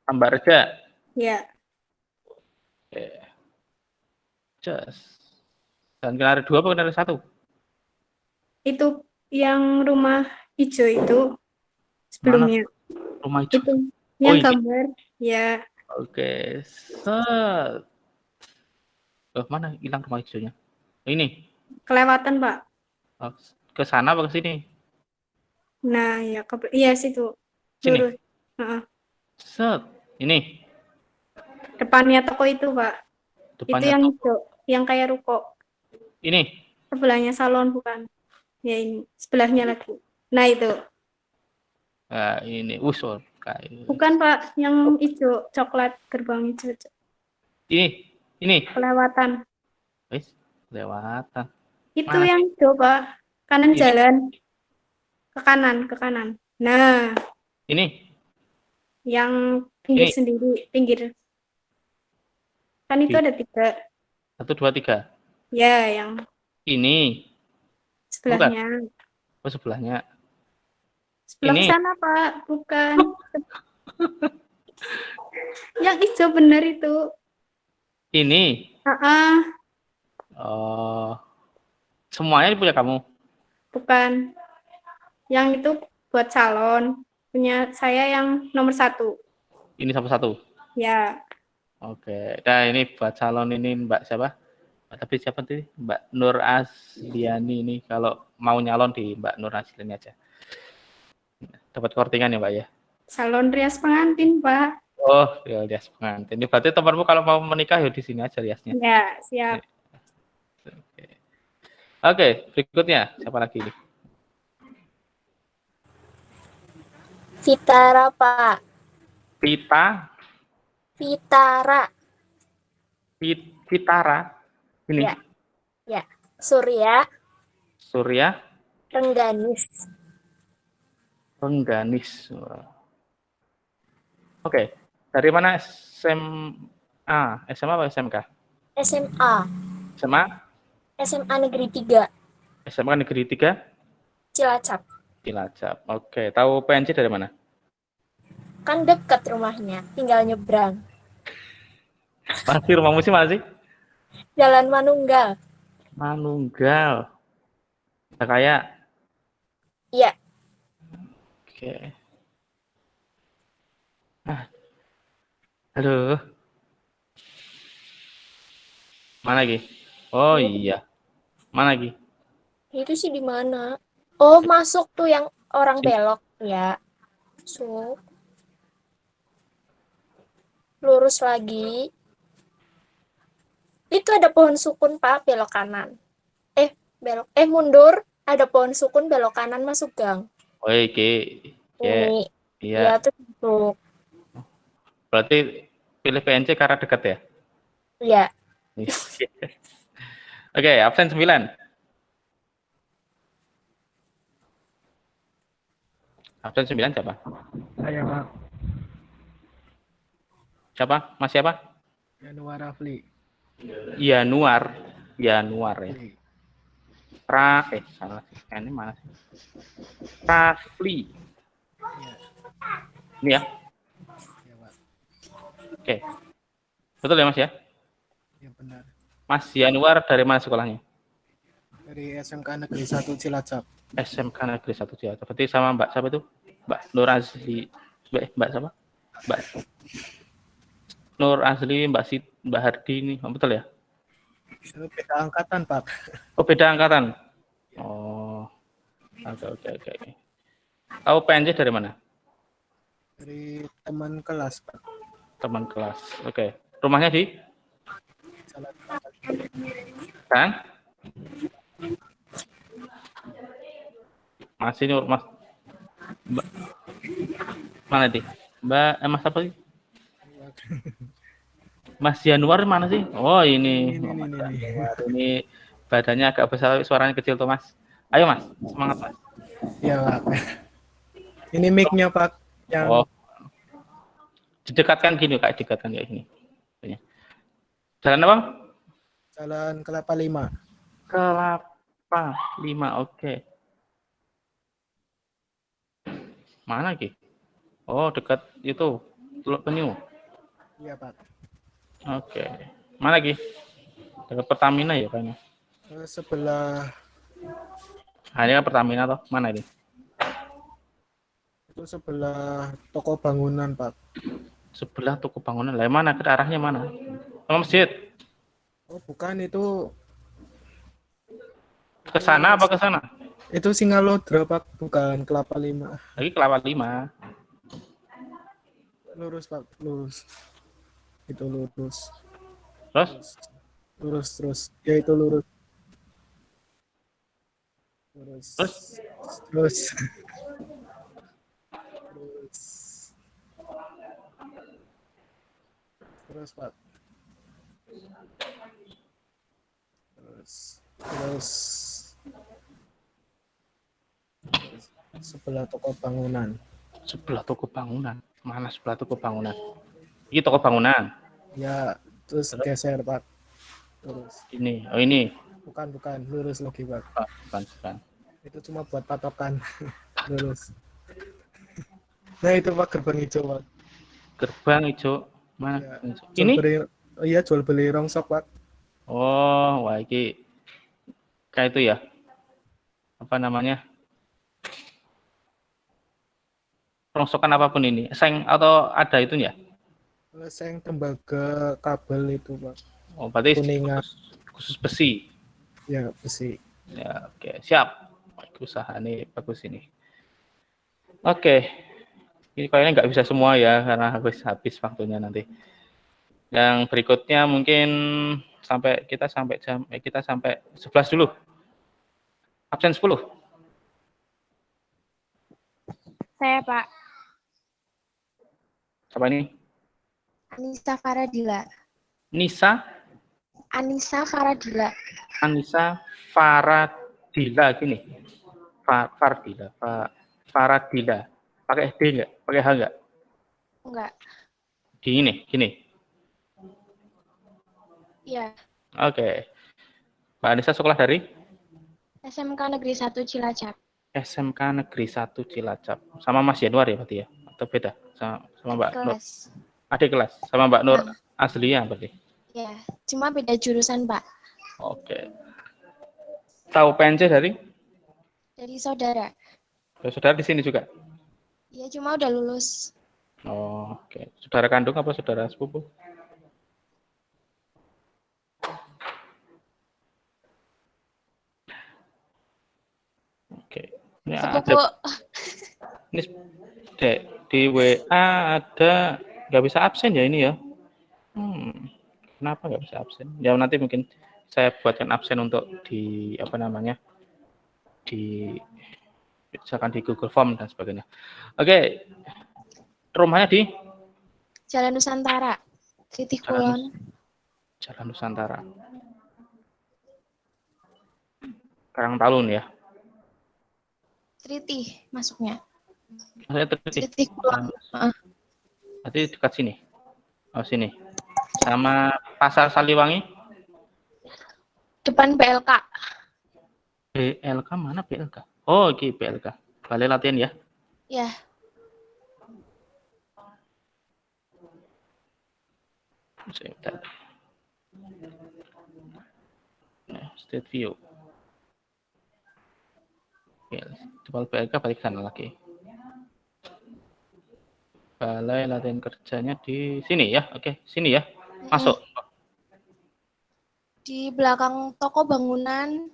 D: Ambarja.
I: Ya.
D: Oke. Just. Jalan Kenari 2 apa Kenari 1?
I: Itu yang rumah hijau itu sebelumnya.
D: Mana? Rumah hijau.
I: Itu yang
D: ini.
I: gambar. Ya.
D: Oke. Set. Mana hilang rumah hijaunya? Ini.
I: Kelewatan, Pak.
D: Oh, ke sana apa ke sini?
I: Nah, ya iya situ.
D: Sini.
I: Lurus.
D: Set. Ini.
I: Depannya toko itu, Pak.
D: Depannya
I: itu yang
D: toko.
I: hijau, yang kayak ruko.
D: Ini.
I: Sebelahnya salon bukan? Ya ini, sebelahnya lagi. Nah itu.
D: Nah, ini usul kayak.
I: Bukan, Pak, yang hijau, coklat, gerbang hijau.
D: Ini.
I: Kelewatan.
D: Wis, lewatan.
I: Itu
D: Mana?
I: yang hijau, Pak. Kanan
D: Ini.
I: jalan. Ke kanan. Nah,
D: Ini.
I: yang pinggir
D: Ini.
I: sendiri, pinggir. Kan itu ada 3.
D: 1, 2, 3.
I: Ya, yang
D: Ini.
I: sebelahnya.
D: Oh, sebelahnya.
I: Sebelah
D: Ini.
I: sana, Pak. Bukan. Yang hijau benar itu.
D: Ini.
I: Ah,
D: Oh. Semuanya punya kamu?
I: Bukan. Yang itu buat calon. Punya saya yang nomor 1.
D: Ini satu-satu.
I: Ya.
D: Oke. Nah, ini buat calon ini Mbak siapa? Tapi siapa tuh? Mbak Nur Asliani ini. Kalau mau nyalon di Mbak Nur Asliani aja. Dapat kortingan ya Mbak ya?
I: Salon rias pengantin, Pak.
D: Oh, ya rias pengantin. Ini berarti temanmu kalau mau menikah ya di sini aja riasnya.
I: Ya, siap.
D: Oke, berikutnya siapa lagi nih?
J: Vitara, Pak.
D: Pita,
J: Vitara.
D: Vitara. Ini.
J: Ya. Ya. Surya
D: Surya
J: Rengganis.
D: Rengganis. Oke. Dari mana SMA? SMA atau SMK?
J: SMA.
D: SMA?
J: SMA Negeri 3.
D: SMA Negeri 3?
J: Cilacap.
D: Cilacap. Oke. Tahu PNC dari mana?
J: Kan dekat rumahnya, tinggal nyebrang.
D: Masih rumahmu sih mana sih?
J: Jalan Manunggal.
D: Manunggal. Udah kaya?
J: Iya.
D: Oke. Aduh. Mana lagi? Oh iya. Mana lagi?
J: Itu sih di mana? Oh, masuk tuh yang orang
D: Sini.
J: belok ya. So. Lurus lagi. Itu ada pohon sukun, Pak, belok kanan. Mundur, ada pohon sukun belok kanan masuk gang.
D: Oh iki.
J: Ini.
D: Iya.
J: Ya, tuh masuk.
D: Berarti pilih PNC karena dekat ya?
J: Iya.
D: Oke, absen 9. Absen 9 siapa?
C: Saya Pak.
D: Siapa? Mas siapa?
C: Yanuar Rafli.
D: Yanuar ya. Salah sih. Ini mana sih? Rafli. Ini ya? Oke. Betul ya Mas ya?
C: Ya benar.
D: Mas Yanuar dari mana sekolahnya?
C: Dari SMK Negeri 1 Cilacap.
D: SMK Negeri 1 Cilacap. Berarti sama Mbak siapa itu? Mbak Nur Azli. Mbak siapa? Mbak Nur Azli, Mbak Hardi ini. Oh, betul ya?
C: Itu beda angkatan, Pak.
D: Oh, beda angkatan. Oh. Oke. Tahu PNJ dari mana?
C: Dari teman kelas, Pak.
D: Teman kelas. Oke. Rumahnya di?
C: Jalan
D: Kan? Mas ini Mas. Mana di? Mas apa sih? Mas Januar mana sih? Oh ini. Ini badannya agak besar, suaranya kecil tuh Mas. Ayo Mas, semangat Mas.
C: Iya, Pak. Ini mic-nya, Pak. Yang
D: Oh. Didekatkan gini, kayak dekatkan kayak gini. Jalan apa?
C: Jalan Kelapa 5.
D: Kelapa 5, oke. Mana lagi? Oh, dekat itu, Teluk Penyu.
C: Iya, Pak.
D: Oke. Mana lagi? Dekat Pertamina ya kayaknya.
C: Sebelah
D: Nah, ini kan Pertamina toh. Mana ini?
C: itu sebelah toko bangunan, Pak.
D: Sebelah toko bangunan. Lah mana? Ke arahnya mana? Sama masjid.
C: Oh, bukan itu.
D: Ke sana apa ke sana?
C: Itu Singalodra, Pak, bukan Kelapa 5.
D: Lagi Kelapa 5.
C: Lurus, Pak, lurus. Itu lurus.
D: Terus?
C: Terus. Ya itu lurus. Terus. Terus, Pak. Terus. Sebelah toko bangunan.
D: Sebelah toko bangunan. Mana sebelah toko bangunan? Ini toko bangunan.
C: Ya, terus geser, Pak. Terus.
D: Ini. Oh ini.
C: Bukan. Lurus lagi, Pak.
D: Oh, bukan.
C: Itu cuma buat patokan. Lurus. Nah, itu Pak, gerbang hijau, Pak.
D: Gerbang hijau. Mana?
C: Ya,
D: Ini?
C: Jual beli rongsok, Pak.
D: Oh, wah ini kayak itu ya. apa namanya, rongsokan apapun ini, seng atau ada itunya?
K: Seng tembaga kabel itu Pak.
D: Oh, berarti
K: Kuningan.
D: khusus besi.
K: Ya besi.
D: Ya, oke, siap. Usaha ini bagus ini. Oke, ini kayaknya nggak bisa semua ya karena habis waktunya nanti. Yang berikutnya mungkin kita sampai 11 dulu. Absen 10.
G: Saya Pak.
D: Siapa ini?
G: Anissa Faradila.
D: Nisa,
G: Anissa Faradila.
D: Anissa Faradila gini. Fardila, Faradila. Pakai D enggak? Pakai H enggak?
G: Enggak.
D: Gini.
G: Iya.
D: Oke. Mbak Anissa sekolah dari
G: SMK Negeri 1 Cilacap.
D: SMK Negeri 1 Cilacap. Sama Mas Januar ya berarti ya? Atau beda? Sama Mbak Nur.
G: Kelas.
D: Adik kelas. Sama Mbak Nur aslinya berarti.
G: Ya, cuma beda jurusan, Pak.
D: Oke. Tahu PNC dari?
G: Dari saudara.
D: Saudara di sini juga?
G: Iya, cuma udah lulus.
D: Oh, oke. Saudara kandung apa saudara sepupu? Oke. Ini
G: Sepupu.
D: Ini di WA ada nggak bisa absen ya ini ya? Kenapa nggak bisa absen? Ya nanti mungkin saya buatkan absen untuk di apa namanya misalkan di Google Form dan sebagainya. Oke, rumahnya di
G: Jalan Nusantara. Titik Kulon.
D: Jalan Nusantara. Karangtalun ya.
G: Triti masuknya.
D: Maksudnya
G: Titik Kulon.
D: Berarti dekat sini. Oh sini. Sama Pasar Saliwangi.
G: Depan BLK.
D: BLK mana BLK? Oh, oke BLK. Balai latihan ya.
G: Ya.
D: Sebentar. Nah, state view. Oke, coba BLK balik sana lagi. Balai latihan kerjanya di sini ya. Oke, sini ya. Masuk.
G: Di belakang toko bangunan.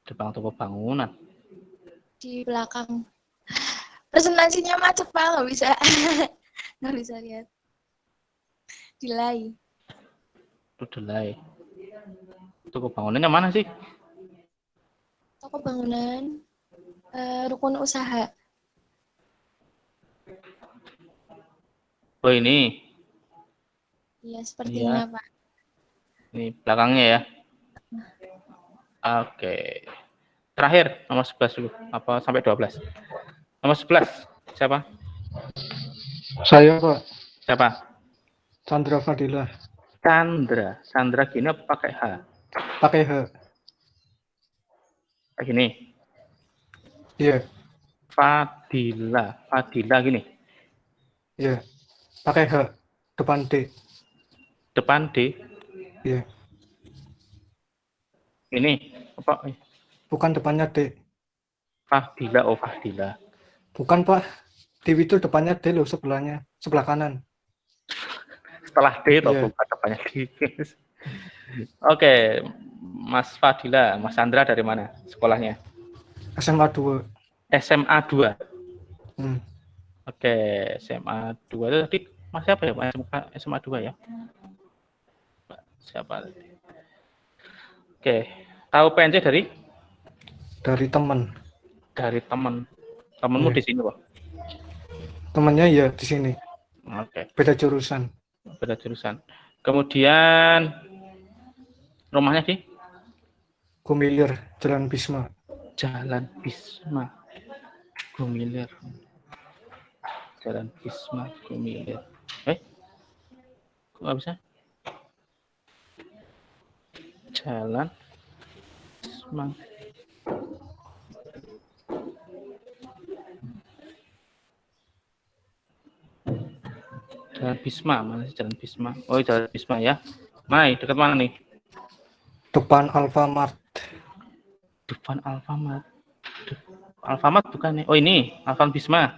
D: Depan toko bangunan.
G: Di belakang. Presentasinya macet Pak, nggak bisa. Nggak bisa lihat. Delay.
D: Itu delay. Toko bangunannya mana sih?
G: Toko bangunan. Rukun usaha.
D: Oh ini.
G: Iya, sepertinya
D: Iya.
G: Pak.
D: Ini belakangnya ya. Oke. Terakhir nomor 11 dulu. Apa sampai 12? Nomor 11 siapa?
C: Saya Pak.
D: Siapa?
C: Chandra Fadila.
D: Chandra gini apa pakai H?
C: Pakai H.
D: Kayak gini.
C: Iya.
D: Fadila gini.
C: Iya. Pakai H. Depan D.
D: Depan D.
C: Iya.
D: Ini apa?
C: Bukan depannya D.
D: Fadila, oh Fadila.
C: Bukan Pak. Dewi itu depannya D loh, sebelahnya. Sebelah kanan.
D: Setelah D atau
C: Iya.
D: bukan depannya D. Oke, Mas Fadila, Mas Chandra dari mana sekolahnya?
C: SMA 2.
D: SMA 2.
C: Hmm.
D: Oke, SMA 2 itu tadi Mas siapa ya? SMA 2 ya? Siapa? Oke, tahu PNC dari?
C: Dari teman.
D: Dari teman. Temenmu
C: Iya.
D: di sini, Pak?
C: Temannya ya di sini.
D: Oke,
C: Beda jurusan.
D: beda jurusan. Kemudian rumahnya di
C: Gumilir, Jalan Bisma.
D: Jalan Bisma. Gumilir. Jalan Bisma, Gumilir. Kok nggak bisa? Jalan Bisma. Jalan Bisma, mana sih Jalan Bisma? Oh, Jalan Bisma ya. Mai, dekat mana nih?
C: Depan Alfamart.
D: Depan Alfamart. Alfamart bukan nih. Oh ini, Alfam Bisma.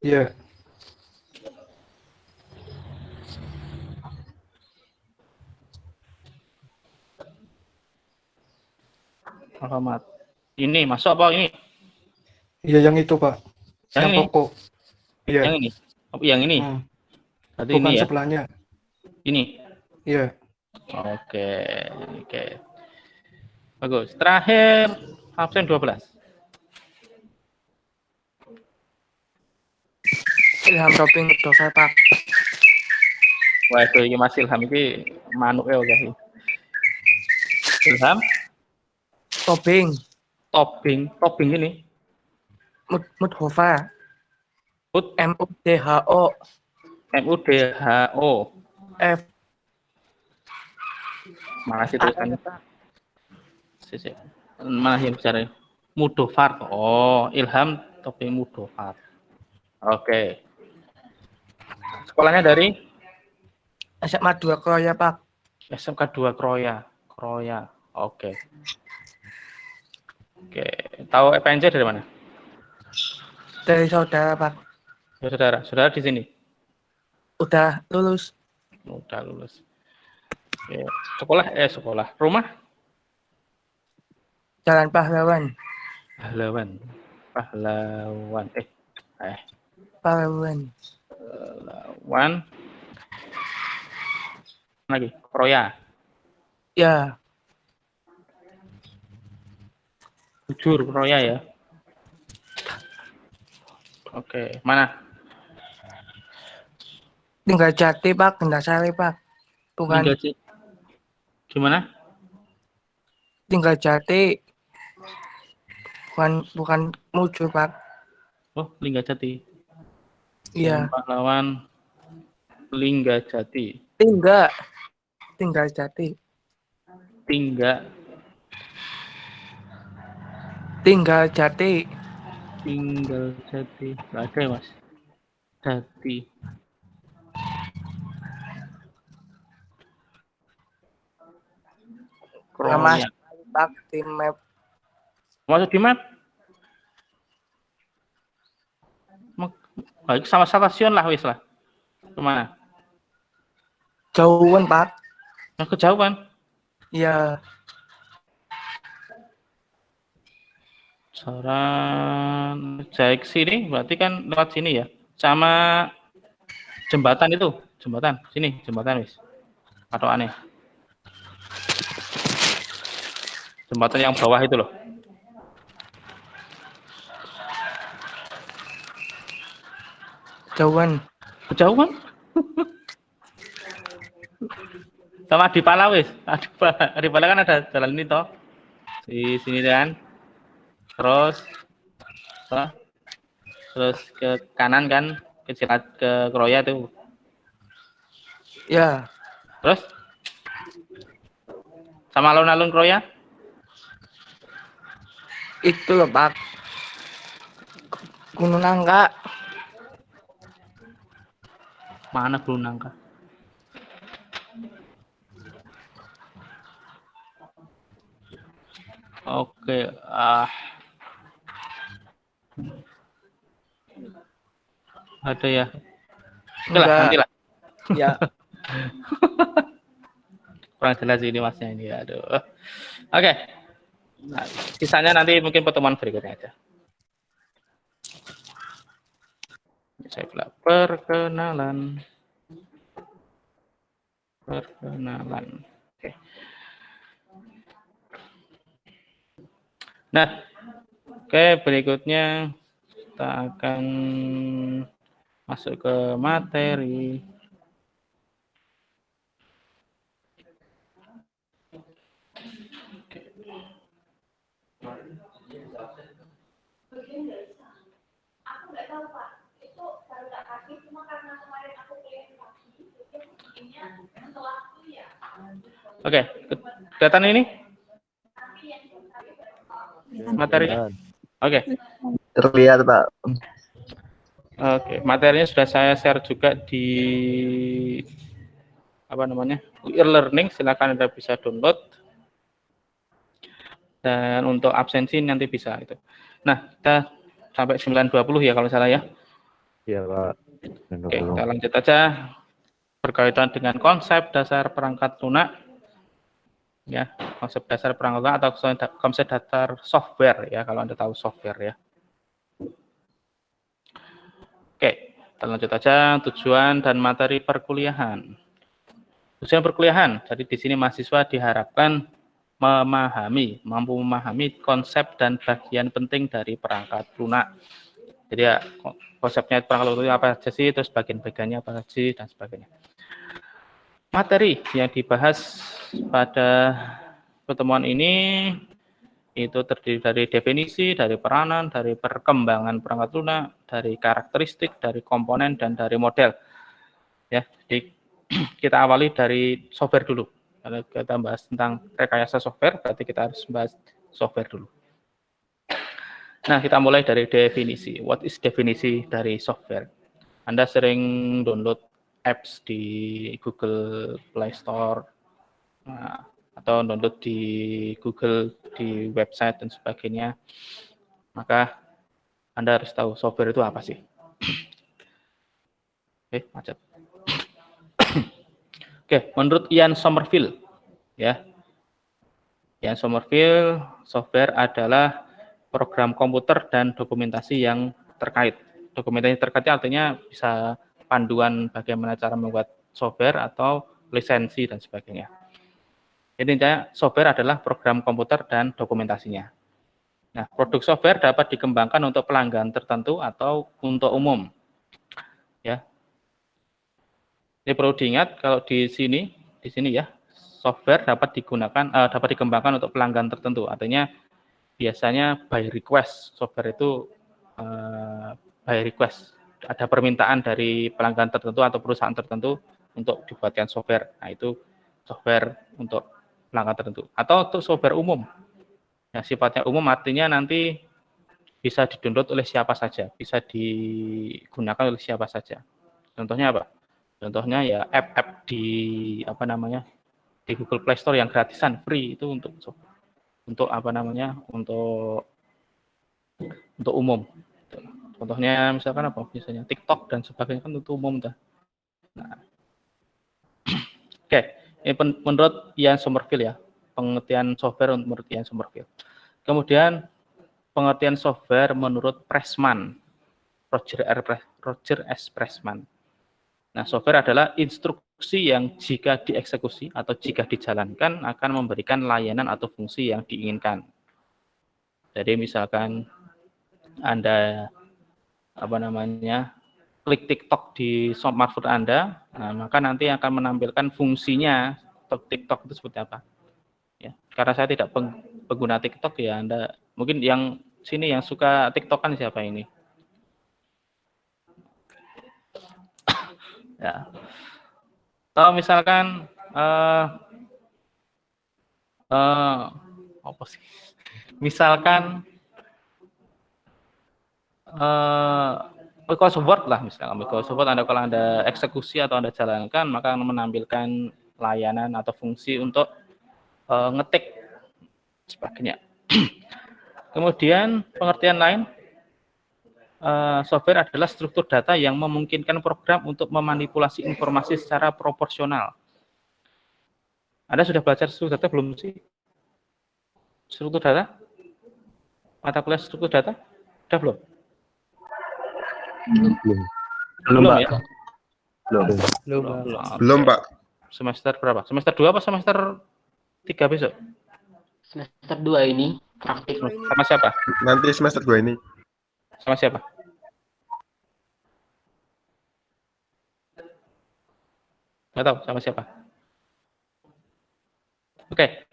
C: Iya.
D: Alfamart. Ini masuk apa ini?
C: Iya yang itu Pak.
D: Yang
C: Yang
D: ini?
C: toko. Iya.
D: Yang ini? Oh, yang ini?
C: Hmm.
D: Berarti
C: Bukan
D: ini ya?
C: sebelahnya.
D: Ini?
C: Iya.
D: Oke. Oke. Bagus. Terakhir, absen 12.
K: Ilham Toping Dosa Pak.
D: Waduh, ini Mas Ilham ini manuk ya oke. Ilham,
K: Toping
D: topping ini.
K: Mudhofa.
D: Put
K: MUDHO
D: MUDHO.
K: F.
D: Mana sih tulisannya? Sisi. Mana yang bicara? Mudofar. Oh, Ilham topping Mudofar. Oke. Sekolahnya dari
K: SMA 2 Kroya Pak.
D: SMK 2 Kroya. Oke. Oke. Tahu FNJ dari mana?
K: Dari saudara Pak.
D: Ya, saudara di sini.
K: Udah lulus.
D: Udah lulus. Oke. Sekolah. Rumah?
K: Jalan Pahlawan.
D: Pahlawan.
K: Pahlawan.
D: Lagi Kroya.
K: Ya.
D: Jujur Kroya ya. Oke, mana?
K: Tinggal Jati Pak, Gendasari Pak. Bukan
D: Gimana?
K: Tinggal Jati. Bukan Muju Pak.
D: Oh, Linggajati.
K: Iya.
D: Pahlawan Linggajati.
K: Tinggal Jati.
D: Tinggal
K: Jati.
D: Nggak ada ya, Mas. Jati.
K: Mas Pak di map.
D: Masuk di map? Baik, sama stasiun lah wis lah. Kemana?
K: Jauhan Pak.
D: Kejauhan.
K: Iya.
D: Saran Jaik sini berarti kan lewat sini ya. Sama jembatan itu, jembatan wis. Atau aneh. Jembatan yang bawah itu loh. Kejauhan. Sama di Pala wis. Di Pala kan ada jalan ini toh. Di sini kan. Terus ke kanan kan ke Kroya tuh.
K: Ya.
D: Terus sama alun-alun Kroya?
K: Itu loh Pak. Gunung Nangka.
D: Mana Gunung Nangka? Oke, ada ya. Oke lah, nanti lah.
K: Ya.
D: Kurang jelas ini masnya ini. Aduh. Oke. Nah, sisanya nanti mungkin pertemuan berikutnya aja. Saya bilang perkenalan. Oke. Nah, oke, berikutnya kita akan masuk ke materi. Oke, kelihatan ini? Materinya? Oke.
F: Terlihat Pak.
D: Oke, materinya sudah saya share juga di e-learning, silakan Anda bisa download. Dan untuk absensi nanti bisa itu. Nah, kita sampai 9.20 ya kalau salah ya.
E: Iya, Pak.
D: Oke, kita lanjut aja. Berkaitan dengan konsep dasar perangkat lunak. Ya, konsep dasar perangkat lunak atau konsep dasar software ya, kalau Anda tahu software ya. Oke, kita lanjut aja. Tujuan dan materi perkuliahan. Tujuan perkuliahan, jadi di sini mahasiswa diharapkan mampu memahami konsep dan bagian penting dari perangkat lunak. Jadi ya, konsepnya perangkat lunak itu apa aja sih, terus bagian-bagiannya apa aja sih, dan sebagainya. Materi yang dibahas pada pertemuan ini itu terdiri dari definisi, dari peranan, dari perkembangan perangkat lunak, dari karakteristik, dari komponen, dan dari model. Ya, jadi kita awali dari software dulu. Kalau kita bahas tentang rekayasa software, berarti kita harus bahas software dulu. Nah, kita mulai dari definisi. What is definisi dari software? Anda sering download apps di Google Play Store, atau download di Google, di website, dan sebagainya. Maka Anda harus tahu software itu apa sih. Oke, macet. Oke, menurut Ian Sommerville, ya, Ian Sommerville, software adalah program komputer dan dokumentasi yang terkait. Dokumentasi terkait artinya bisa panduan bagaimana cara membuat software atau lisensi dan sebagainya. Jadi intinya software adalah program komputer dan dokumentasinya. Nah, produk software dapat dikembangkan untuk pelanggan tertentu atau untuk umum. Ya. Ini perlu diingat kalau di sini ya, software dapat dikembangkan untuk pelanggan tertentu. Artinya biasanya by request. Software itu by request. Ada permintaan dari pelanggan tertentu atau perusahaan tertentu untuk dibuatkan software. Nah, itu software untuk pelanggan tertentu. Atau untuk software umum. Ya, sifatnya umum artinya nanti bisa di-download oleh siapa saja, bisa digunakan oleh siapa saja. Contohnya apa? Contohnya ya app-app di di Google Play Store yang gratisan, free, itu untuk umum. Contohnya misalkan apa? Misalnya TikTok dan sebagainya kan untuk umum dah. Nah. Oke, ini menurut Ian Sommerville ya, pengertian software menurut Ian Sommerville. Kemudian pengertian software menurut Pressman, Roger S. Pressman. Nah, software adalah instruksi yang jika dieksekusi atau jika dijalankan akan memberikan layanan atau fungsi yang diinginkan. Jadi misalkan Anda klik TikTok di smartphone Anda, nah, maka nanti akan menampilkan fungsinya TikTok itu seperti apa. Ya, karena saya tidak pengguna TikTok ya, Anda mungkin yang sini yang suka TikTokan siapa ini? Ya. Atau misalkan apa sih? Misalkan Microsoft Word lah, misalkan Microsoft Word kalau Anda eksekusi atau Anda jalankan, maka akan menampilkan layanan atau fungsi untuk ngetik sebagainya. Kemudian pengertian lain, software adalah struktur data yang memungkinkan program untuk memanipulasi informasi secara proporsional. Anda sudah belajar struktur data belum sih? Struktur data? Mata kuliah struktur data? Sudah belum? Belum
E: Pak.
D: ya?
E: Belum, Pak.
D: Semester berapa? Semester 2 apa semester 3 besok?
L: Semester 2 ini praktik.
D: Sama siapa?
E: Nanti semester 2 ini.
D: Sama siapa? Nggak tahu, sama siapa? Oke.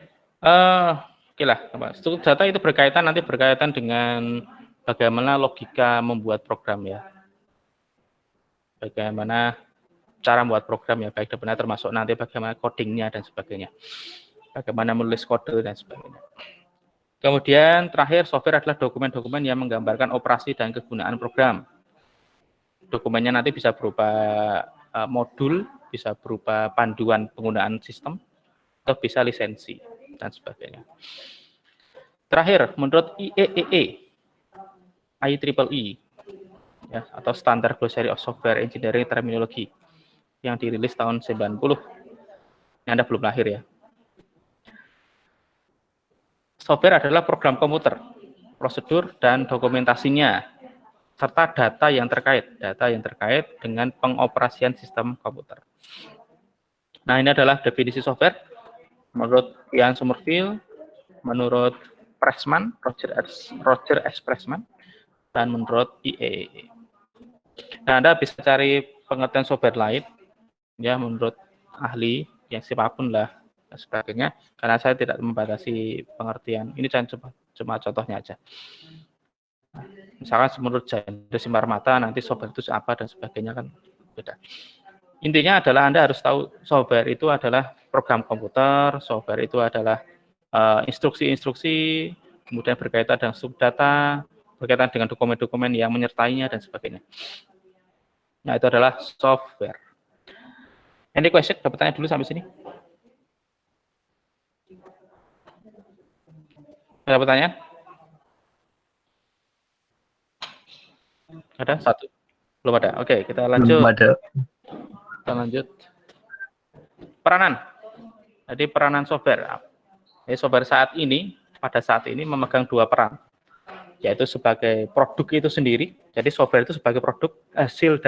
D: Oke lah. Struktur data itu berkaitan dengan bagaimana logika membuat program ya. Bagaimana cara membuat program ya, baik dan benar, termasuk nanti bagaimana codingnya dan sebagainya. Bagaimana menulis kode dan sebagainya. Kemudian terakhir, software adalah dokumen-dokumen yang menggambarkan operasi dan kegunaan program. Dokumennya nanti bisa berupa modul, bisa berupa panduan penggunaan sistem, atau bisa lisensi, dan sebagainya. Terakhir, menurut IEEE, IEEE ya, atau Standard Glossary of Software Engineering Terminology yang dirilis tahun 90. Ini Anda belum lahir ya. Software adalah program komputer, prosedur dan dokumentasinya, serta data yang terkait dengan pengoperasian sistem komputer. Nah, ini adalah definisi software menurut Ian Sommerville, menurut Pressman, Roger S. Pressman, dan menurut IEEE. Nah, Anda bisa cari pengertian software lain, ya, menurut ahli, yang siapapun lah, dan sebagainya, karena saya tidak membatasi pengertian. Ini cuma contohnya aja. Misalkan menurut Janda Simarmata, nanti software itu apa dan sebagainya kan beda. Intinya adalah Anda harus tahu software itu adalah program komputer, software itu adalah instruksi-instruksi, kemudian berkaitan dengan subdata, berkaitan dengan dokumen-dokumen yang menyertainya dan sebagainya. Nah, itu adalah software. Any question? Dapat tanya dulu sampai sini? Ada pertanyaan? Ada? Satu? Belum ada? Oke, kita lanjut.
F: Belum ada.
D: Kita lanjut. Peranan. Jadi peranan software. Jadi software pada saat ini memegang dua peran, yaitu sebagai produk itu sendiri. Jadi software itu sebagai produk hasil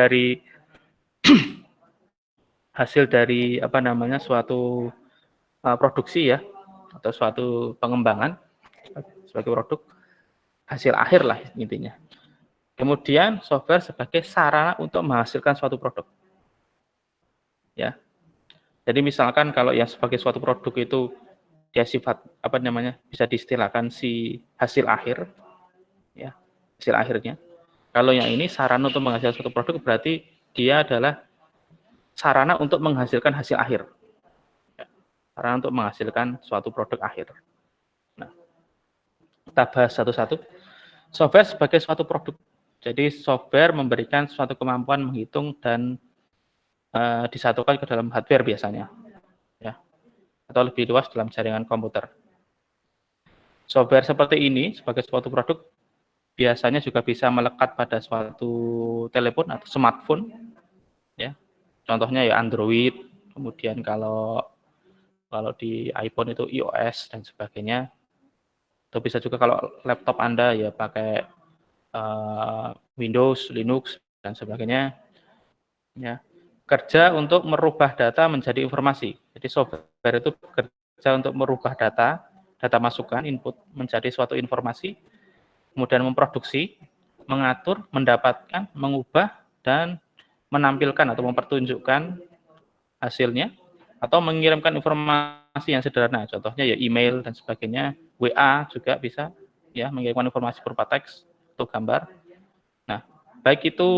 D: dari apa namanya suatu produksi ya, atau suatu pengembangan sebagai produk hasil akhir lah intinya. Kemudian software sebagai sarana untuk menghasilkan suatu produk. Ya. Jadi misalkan kalau yang sebagai suatu produk itu dia sifat apa namanya bisa diistilahkan si hasil akhir, ya, hasil akhirnya. Kalau yang ini sarana untuk menghasilkan suatu produk berarti dia adalah sarana untuk menghasilkan hasil akhir. Ya, sarana untuk menghasilkan suatu produk akhir. Nah, kita bahas satu-satu. Software sebagai suatu produk. Jadi software memberikan suatu kemampuan menghitung dan disatukan ke dalam hardware biasanya, ya, atau lebih luas dalam jaringan komputer. Software seperti ini sebagai suatu produk biasanya juga bisa melekat pada suatu telepon atau smartphone, ya. Contohnya ya Android, kemudian kalau di iPhone itu iOS dan sebagainya. Atau bisa juga kalau laptop Anda ya pakai Windows, Linux dan sebagainya, ya. Kerja untuk merubah data menjadi informasi. Jadi software itu bekerja untuk merubah data masukan, input menjadi suatu informasi, kemudian memproduksi, mengatur, mendapatkan, mengubah, dan menampilkan atau mempertunjukkan hasilnya, atau mengirimkan informasi yang sederhana. Contohnya ya email dan sebagainya, WA juga bisa, ya, mengirimkan informasi berupa teks atau gambar. Nah, baik itu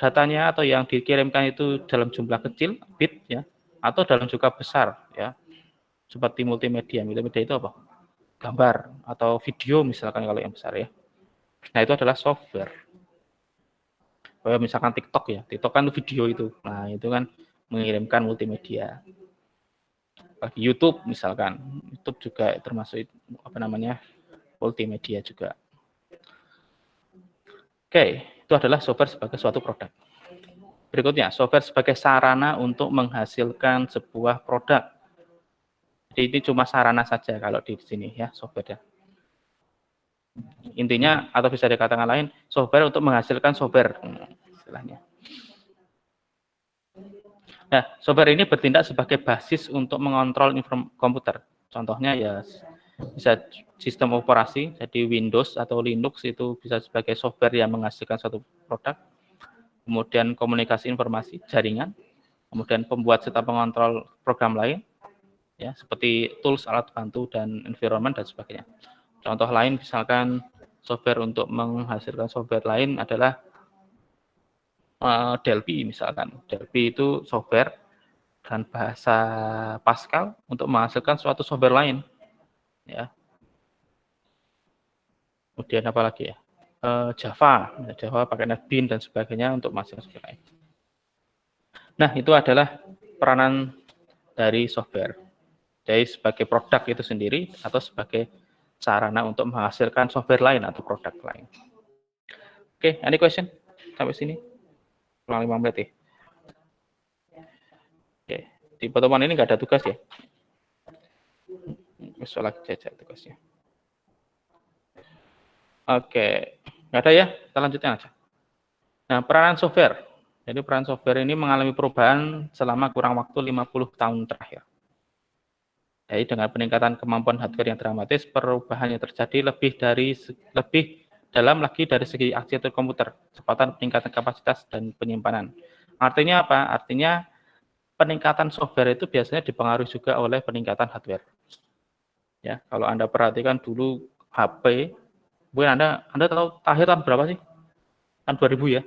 D: datanya atau yang dikirimkan itu dalam jumlah kecil, bit, ya, atau dalam jumlah besar, ya, seperti multimedia. Multimedia itu apa? Gambar atau video misalkan kalau yang besar ya. Nah, itu adalah software. Misalkan TikTok ya, TikTok kan video itu. Nah, itu kan mengirimkan multimedia. Bagi YouTube misalkan, YouTube juga termasuk apa namanya multimedia juga. Oke, itu adalah software sebagai suatu produk. Berikutnya, software sebagai sarana untuk menghasilkan sebuah produk. Jadi ini cuma sarana saja kalau di sini ya software. Intinya atau bisa dikatakan lain, software untuk menghasilkan software istilahnya. Nah, software ini bertindak sebagai basis untuk mengontrol komputer. Contohnya ya bisa sistem operasi, jadi Windows atau Linux itu bisa sebagai software yang menghasilkan suatu produk. Kemudian komunikasi informasi, jaringan, kemudian pembuat serta pengontrol program lain, ya seperti tools, alat bantu, dan environment dan sebagainya. Contoh lain misalkan software untuk menghasilkan software lain adalah Delphi misalkan. Delphi itu software dan bahasa Pascal untuk menghasilkan suatu software lain. Ya. Kemudian apa lagi ya? Java pakai NetBeans dan sebagainya untuk menghasilkan software lain. Nah, itu adalah peranan dari software. Jadi sebagai produk itu sendiri atau sebagai sarana untuk menghasilkan software lain atau produk lain. Oke, any question sampai sini? Kurang 5 menit ya. Oke, di pertemuan ini nggak ada tugas ya. Besok lagi jajak tugasnya. Oke, nggak ada ya? Kita lanjutkan aja. Nah, peranan software. Jadi peran software ini mengalami perubahan selama kurang waktu 50 tahun terakhir. Jadi dengan peningkatan kemampuan hardware yang dramatis, perubahan yang terjadi lebih dalam lagi dari segi arsitektur komputer, kecepatan, peningkatan kapasitas, dan penyimpanan. Artinya apa? Artinya peningkatan software itu biasanya dipengaruhi juga oleh peningkatan hardware. Ya, kalau Anda perhatikan dulu HP, mungkin Anda tahu akhir tahun berapa sih? Tahun 2000 ya?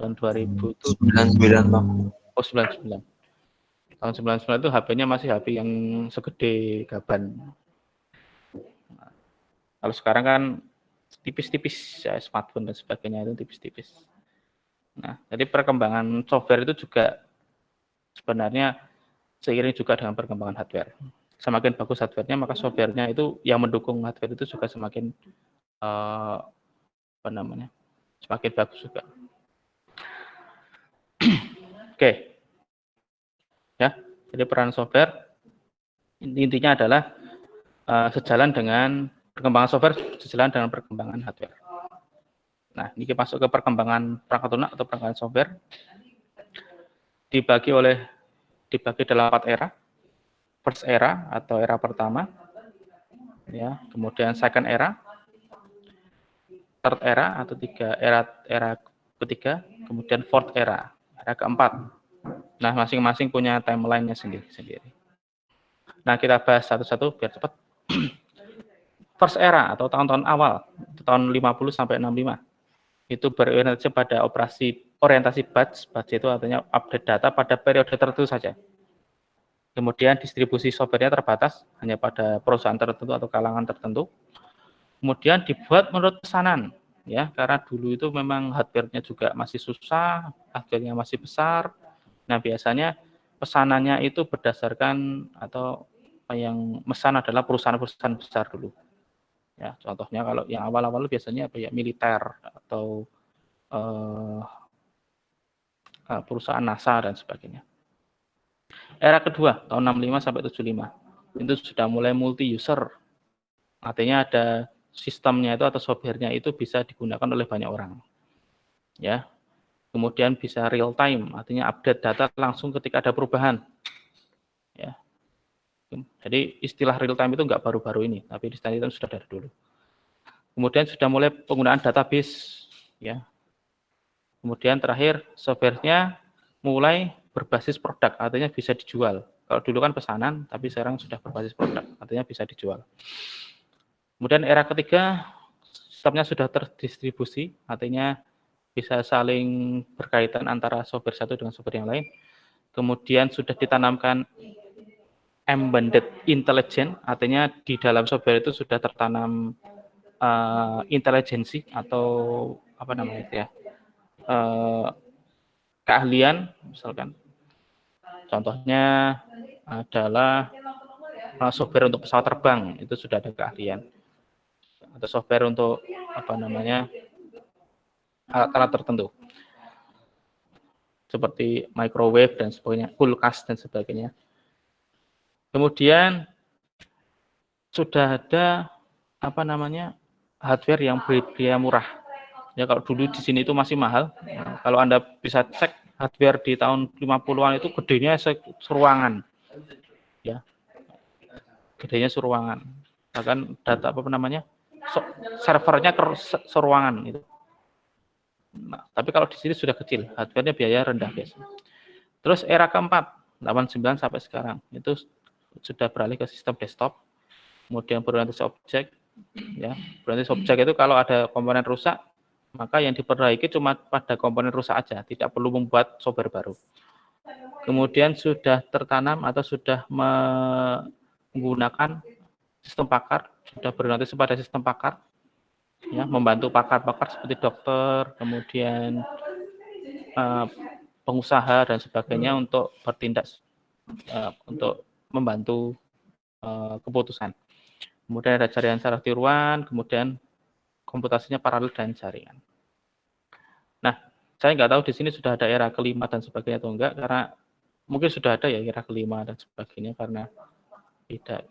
D: Tahun 2000 itu
C: 99 Bang.
D: Oh, 99. Tahun 99 itu HP-nya masih HP yang segede gaban. Nah, kalau sekarang kan tipis-tipis ya, smartphone dan sebagainya itu tipis-tipis. Nah, jadi perkembangan software itu juga sebenarnya seiring juga dengan perkembangan hardware. Semakin bagus hardware-nya, maka software-nya itu yang mendukung hardware itu juga semakin semakin bagus juga. Oke. Ya, jadi peran software intinya adalah sejalan dengan perkembangan software, sejalan dengan perkembangan hardware. Nah, ini kita masuk ke perkembangan perangkat lunak atau perkembangan software. Dibagi dalam 4 era. First era atau era pertama, ya, kemudian second era, third era atau era ketiga, kemudian fourth era keempat. Nah, masing-masing punya timeline-nya sendiri. Nah, kita bahas satu-satu biar cepat. First era atau tahun-tahun awal, tahun 50 sampai 65. Itu berorientasi pada orientasi batch. Batch itu artinya update data pada periode tertentu saja. Kemudian distribusi software-nya terbatas hanya pada perusahaan tertentu atau kalangan tertentu. Kemudian dibuat menurut pesanan, ya, karena dulu itu memang hardware-nya juga masih susah, hardware-nya masih besar. Nah, biasanya pesanannya itu berdasarkan atau yang mesan adalah perusahaan-perusahaan besar dulu. Ya, contohnya kalau yang awal-awal biasanya militer atau perusahaan NASA dan sebagainya. Era kedua, tahun 65 sampai 75. Itu sudah mulai multi-user. Artinya ada sistemnya itu atau software-nya itu bisa digunakan oleh banyak orang. Ya. Kemudian bisa real time, artinya update data langsung ketika ada perubahan. Ya. Jadi istilah real time itu enggak baru-baru ini, tapi istilah itu sudah dari dulu. Kemudian sudah mulai penggunaan database, ya. Kemudian terakhir software-nya mulai berbasis produk, artinya bisa dijual. Kalau dulu kan pesanan, tapi sekarang sudah berbasis produk, artinya bisa dijual. Kemudian era ketiga, sistemnya sudah terdistribusi, artinya bisa saling berkaitan antara software satu dengan software yang lain. Kemudian sudah ditanamkan embedded intelligence, artinya di dalam software itu sudah tertanam intelijensi atau apa namanya itu ya, keahlian, misalkan. Contohnya adalah software untuk pesawat terbang, itu sudah ada keahlian. Atau software untuk apa namanya, alat-alat tertentu. Seperti microwave dan sebagainya, kulkas dan sebagainya. Kemudian sudah ada apa namanya, hardware yang biaya murah. Ya, kalau dulu di sini itu masih mahal. Kalau Anda bisa cek hardware di tahun 50-an itu gedenya seruangan. Ya. Gedenya seruangan. Bahkan data apa namanya? Servernya seruangan itu. Nah, tapi kalau di sini sudah kecil, hardware-nya biaya rendah biasanya. Terus era keempat, 89 sampai sekarang, itu sudah beralih ke sistem desktop. Kemudian berorientasi objek, ya. Berorientasi objek itu kalau ada komponen rusak, maka yang diperbaiki cuma pada komponen rusak aja, tidak perlu membuat software baru. Kemudian sudah tertanam atau sudah menggunakan sistem pakar, sudah berorientasi pada sistem pakar, ya, membantu pakar-pakar seperti dokter, kemudian pengusaha dan sebagainya untuk bertindak, untuk membantu keputusan. Kemudian ada jaringan saraf tiruan, kemudian komputasinya paralel dan jaringan. Nah, saya nggak tahu di sini sudah ada era kelima dan sebagainya atau enggak, karena mungkin sudah ada ya era kelima dan sebagainya karena tidak.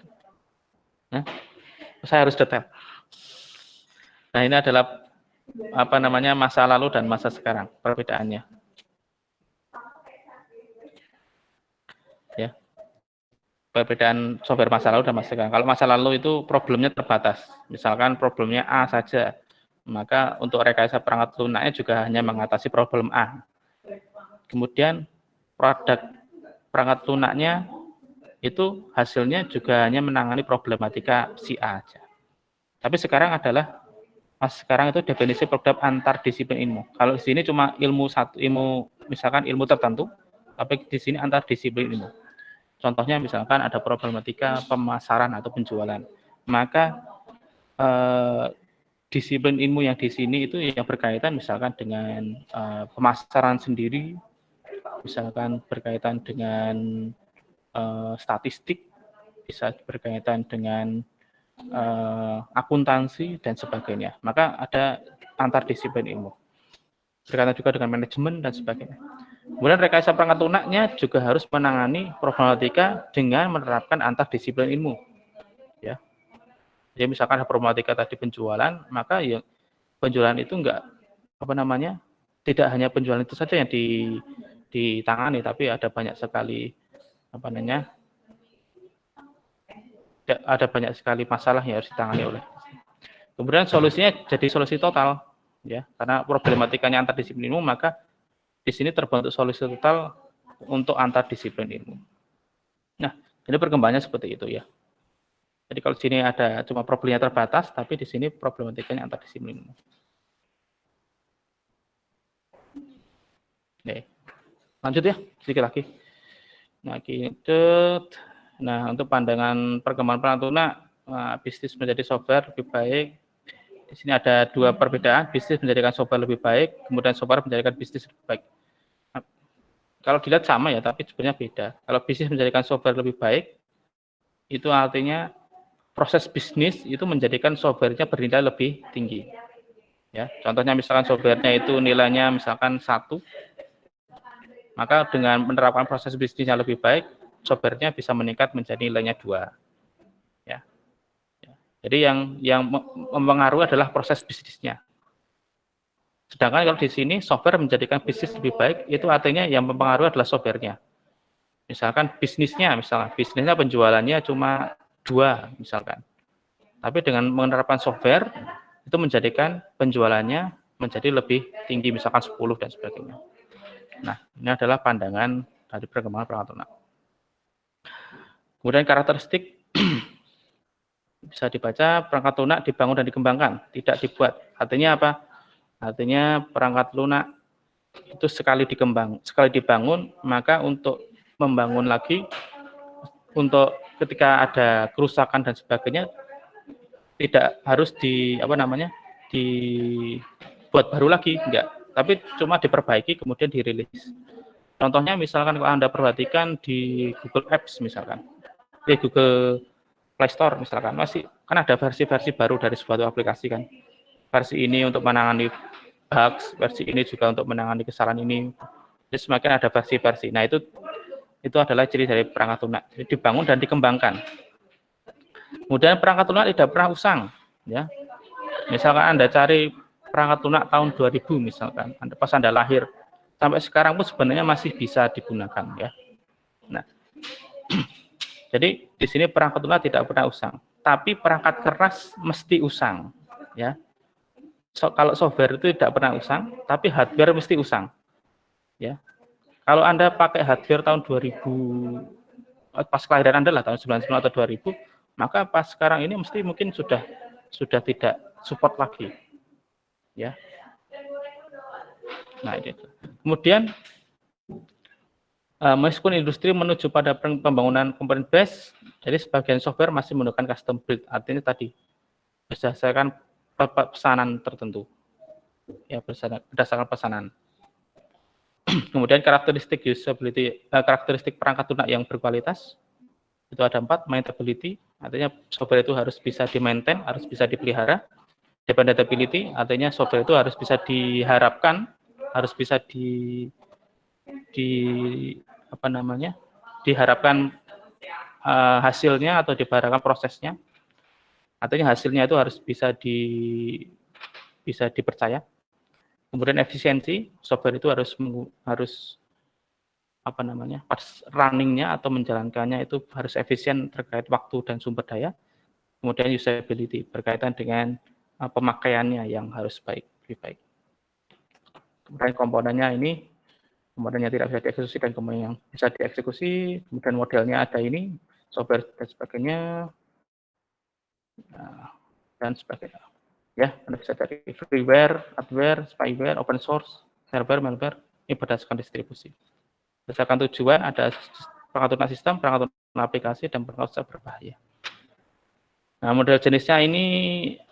D: Nah, saya harus detail. Nah, ini adalah apa namanya masa lalu dan masa sekarang perbedaannya. Ya, perbedaan software masa lalu dan masa sekarang. Kalau masa lalu itu problemnya terbatas, misalkan problemnya A saja, maka untuk rekayasa perangkat lunaknya juga hanya mengatasi problem A. Kemudian produk perangkat lunaknya itu hasilnya juga hanya menangani problematika si A aja. Tapi sekarang adalah sekarang itu definisi program antar disiplin ilmu. Kalau di sini cuma ilmu misalkan ilmu tertentu, tapi di sini antar disiplin ilmu. Contohnya misalkan ada problematika pemasaran atau penjualan, maka disiplin ilmu yang di sini itu yang berkaitan misalkan dengan pemasaran sendiri, misalkan berkaitan dengan statistik, bisa berkaitan dengan akuntansi dan sebagainya. Maka ada antar disiplin ilmu. Berkaitan juga dengan manajemen dan sebagainya. Kemudian rekayasa perangkat lunaknya juga harus menangani problematika dengan menerapkan antar disiplin ilmu. Ya. Jadi misalkan ada problematika tadi penjualan, maka ya penjualan itu enggak tidak hanya penjualan itu saja yang ditangani, tapi ada banyak sekali ada banyak sekali masalah yang harus ditangani oleh. Kemudian solusinya jadi solusi total, ya, karena problematikanya antar disiplin ilmu, maka di sini terbentuk solusi total untuk antar disiplin ilmu. Nah, ini perkembangannya seperti itu ya. Jadi kalau di sini ada cuma problemnya terbatas, tapi di sini problematikanya antar disiplin ilmu. Oke. Lanjut ya, sedikit lagi. Nah, untuk pandangan perkembangan perangkat lunak, bisnis menjadi software lebih baik. Di sini ada dua perbedaan, bisnis menjadikan software lebih baik, kemudian software menjadikan bisnis lebih baik. Nah, kalau dilihat sama ya, tapi sebenarnya beda. Kalau bisnis menjadikan software lebih baik, itu artinya proses bisnis itu menjadikan softwarenya bernilai lebih tinggi. Ya, contohnya misalkan softwarenya itu nilainya misalkan 1, maka dengan menerapkan proses bisnisnya lebih baik, softwarenya bisa meningkat menjadi nilainya 2. Ya. Jadi yang mempengaruhi adalah proses bisnisnya. Sedangkan kalau di sini software menjadikan bisnis lebih baik, itu artinya yang mempengaruhi adalah softwarenya. Misalkan bisnisnya penjualannya cuma 2 misalkan. Tapi dengan menerapkan software itu menjadikan penjualannya menjadi lebih tinggi, misalkan 10 dan sebagainya. Nah, ini adalah pandangan dari perkembangan perangkat lunak. Kemudian karakteristik bisa dibaca perangkat lunak dibangun dan dikembangkan, tidak dibuat. Artinya apa? Artinya perangkat lunak itu sekali dibangun, maka untuk membangun lagi, untuk ketika ada kerusakan dan sebagainya, tidak harus dibuat baru lagi, enggak. Tapi cuma diperbaiki kemudian dirilis. Contohnya misalkan kalau Anda perhatikan di Google Apps misalkan, di Google Play Store misalkan, masih kan ada versi-versi baru dari suatu aplikasi kan. Versi ini untuk menangani bugs, versi ini juga untuk menangani kesalahan ini. Jadi semakin ada versi-versi. Nah, itu adalah ciri dari perangkat lunak. Jadi dibangun dan dikembangkan. Kemudian perangkat lunak tidak pernah usang, ya. Misalkan Anda cari perangkat lunak tahun 2000 misalkan, pas Anda lahir, sampai sekarang pun sebenarnya masih bisa digunakan, ya. Nah, jadi di sini perangkat lunak tidak pernah usang, tapi perangkat keras mesti usang, ya. Kalau software itu tidak pernah usang, tapi hardware mesti usang, ya. Kalau Anda pakai hardware tahun 2000, pas kelahiran Anda lah tahun 99 atau 2000, maka pas sekarang ini mesti mungkin sudah tidak support lagi, ya. Nah, itu. Kemudian meskipun industri menuju pada pembangunan component base, jadi sebagian software masih menggunakan custom build. Artinya tadi berdasarkan pesanan tertentu, ya, berdasarkan pesanan. Kemudian karakteristik usability, karakteristik perangkat lunak yang berkualitas itu ada 4. Maintainability, artinya software itu harus bisa di-maintain, harus bisa dipelihara. Dependability artinya software itu harus bisa diharapkan, harus bisa diharapkan hasilnya atau diharapkan prosesnya. Artinya hasilnya itu harus bisa dipercaya. Kemudian efisiensi, software itu harus pas runningnya atau menjalankannya itu harus efisien terkait waktu dan sumber daya. Kemudian usability berkaitan dengan pemakaiannya yang harus lebih baik. Kemudian komponennya ini, komponennya tidak bisa dieksekusi dan komponen yang bisa dieksekusi. Kemudian modelnya ada ini, software dan sebagainya, dan sebagainya. Ya, Anda bisa dari freeware, hardware, spyware, open source, server, malware, ini berdasarkan distribusi. Berdasarkan tujuan, ada perangkat lunak sistem, perangkat lunak aplikasi, dan perangkat lunak berbahaya. Nah, model jenisnya ini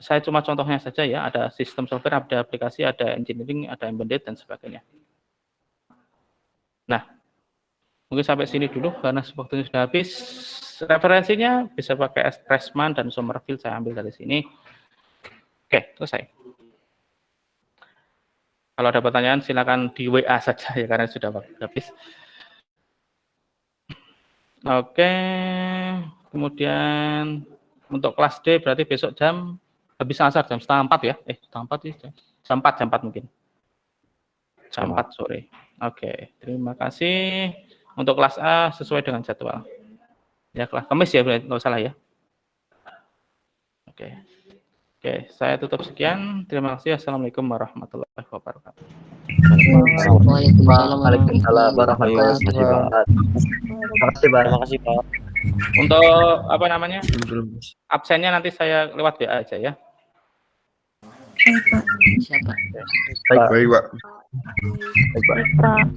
D: saya cuma contohnya saja ya, ada sistem software, ada aplikasi, ada engineering, ada embedded, dan sebagainya. Nah, mungkin sampai sini dulu, karena waktunya sudah habis. Referensinya bisa pakai Pressman dan Somerville, saya ambil dari sini. Oke, selesai. Kalau ada pertanyaan silakan di WA saja ya karena sudah habis. Oke, kemudian untuk kelas D berarti besok habis asar jam 3:30 ya? Jam 4 mungkin. Jam 4 sore. Oke, terima kasih. Untuk kelas A sesuai dengan jadwal. Ya, kelas Kamis ya, nggak salah ya. Oke. Oke, saya tutup sekian. Terima kasih. Assalamualaikum warahmatullahi wabarakatuh.
F: Waalaikumsalam warahmatullahi wabarakatuh. Terima kasih, Pak.
E: Terima kasih, Pak.
D: Untuk absennya nanti saya lewat WA aja ya.
L: Siapa?
F: Baik,
E: Baik, Pak.
F: Baik, Pak.